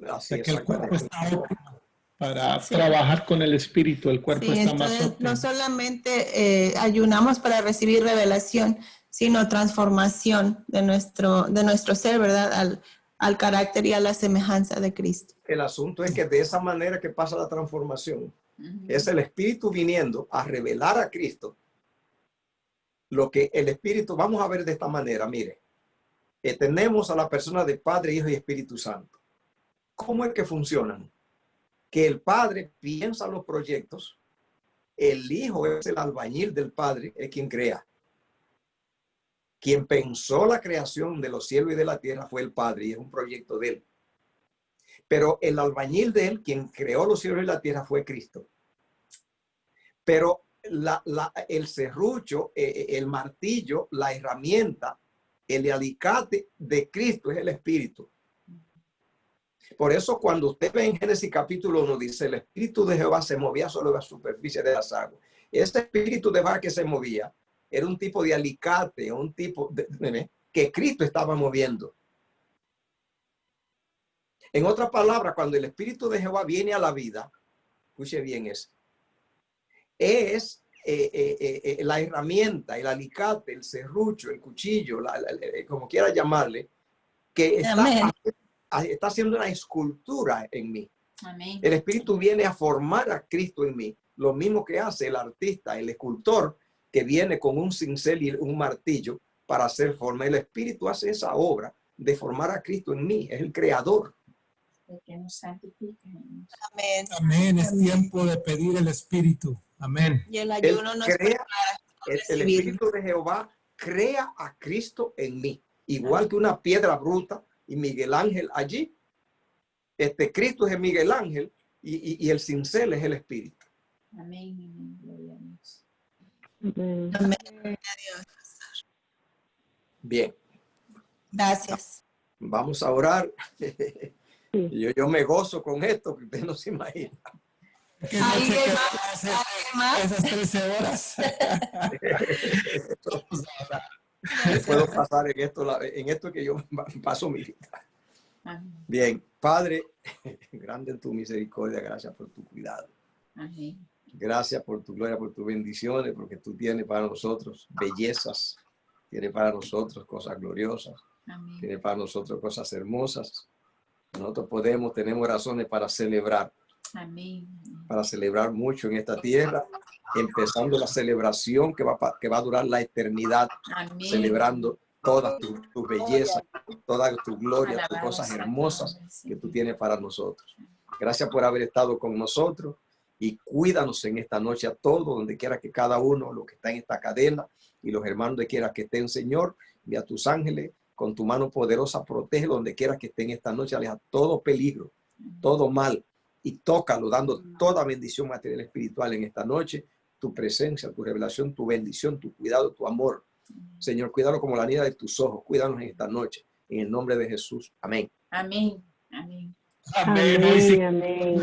Así que el cuerpo está óptimo para trabajar con el Espíritu. El cuerpo está más óptimo. No solamente ayunamos para recibir revelación, sino transformación de nuestro ser, ¿verdad? Al carácter y a la semejanza de Cristo. El asunto es que de esa manera que pasa la transformación, es el Espíritu viniendo a revelar a Cristo lo que el Espíritu, vamos a ver de esta manera, mire, tenemos a la persona de Padre, Hijo y Espíritu Santo. ¿Cómo es que funcionan? Que el Padre piensa los proyectos, el Hijo es el albañil del Padre, es quien crea. Quien pensó la creación de los cielos y de la tierra fue el Padre y es un proyecto de él. Pero el albañil de él, quien creó los cielos y la tierra, fue Cristo. Pero el serrucho, el martillo, la herramienta, el alicate de Cristo es el Espíritu. Por eso cuando usted ve en Génesis capítulo 1, dice, el Espíritu de Jehová se movía sobre la superficie de las aguas. Ese Espíritu de Jehová que se movía era un tipo de alicate, un tipo que Cristo estaba moviendo. En otras palabras, cuando el Espíritu de Jehová viene a la vida, escuche bien eso, es la herramienta, el alicate, el serrucho, el cuchillo, como quiera llamarle, que está haciendo una escultura en mí. Amén. El Espíritu viene a formar a Cristo en mí, lo mismo que hace el artista, el escultor, que viene con un cincel y un martillo para hacer forma. El Espíritu hace esa obra de formar a Cristo en mí, es el creador. Que nos santifique. Amén. Amén. Es tiempo de pedir el Espíritu. Amén. Y el ayuno nos crea, prepara. el Espíritu de Jehová crea a Cristo en mí. Igual que una piedra bruta y Miguel Ángel allí, Cristo es el Miguel Ángel y el cincel es el Espíritu. Amén. Gloria a Dios. Amén. Bien. Gracias. Vamos a orar. Yo me gozo con esto, que usted no se imagina. ¿Alguien más? ¿Alguien más? Esas 13 horas. No puedo pasar en esto que yo paso mi vida. Bien, Padre, grande en tu misericordia, gracias por tu cuidado. Amén. Gracias por tu gloria, por tus bendiciones, porque tú tienes para nosotros bellezas, tienes para nosotros cosas gloriosas, Amén. tienes para nosotros cosas hermosas. Nosotros tenemos razones para celebrar. Amén. Para celebrar mucho en esta tierra, empezando la celebración que va a durar la eternidad, Amén. celebrando todas tus bellezas, toda tu gloria, tus cosas hermosas que tú tienes para nosotros. Gracias por haber estado con nosotros y cuídanos en esta noche a todos, donde quiera que cada uno, lo que está en esta cadena y los hermanos de quiera que estén, Señor, y a tus ángeles con tu mano poderosa, protege donde quiera que estén esta noche, aleja todo peligro, todo mal, y tócalo, dando toda bendición material y espiritual en esta noche, tu presencia, tu revelación, tu bendición, tu cuidado, tu amor. Señor, cuídalo como la niña de tus ojos, cuídanos en esta noche, en el nombre de Jesús. Amén. Amén. Amén. Amén. Hoy sí. Amén.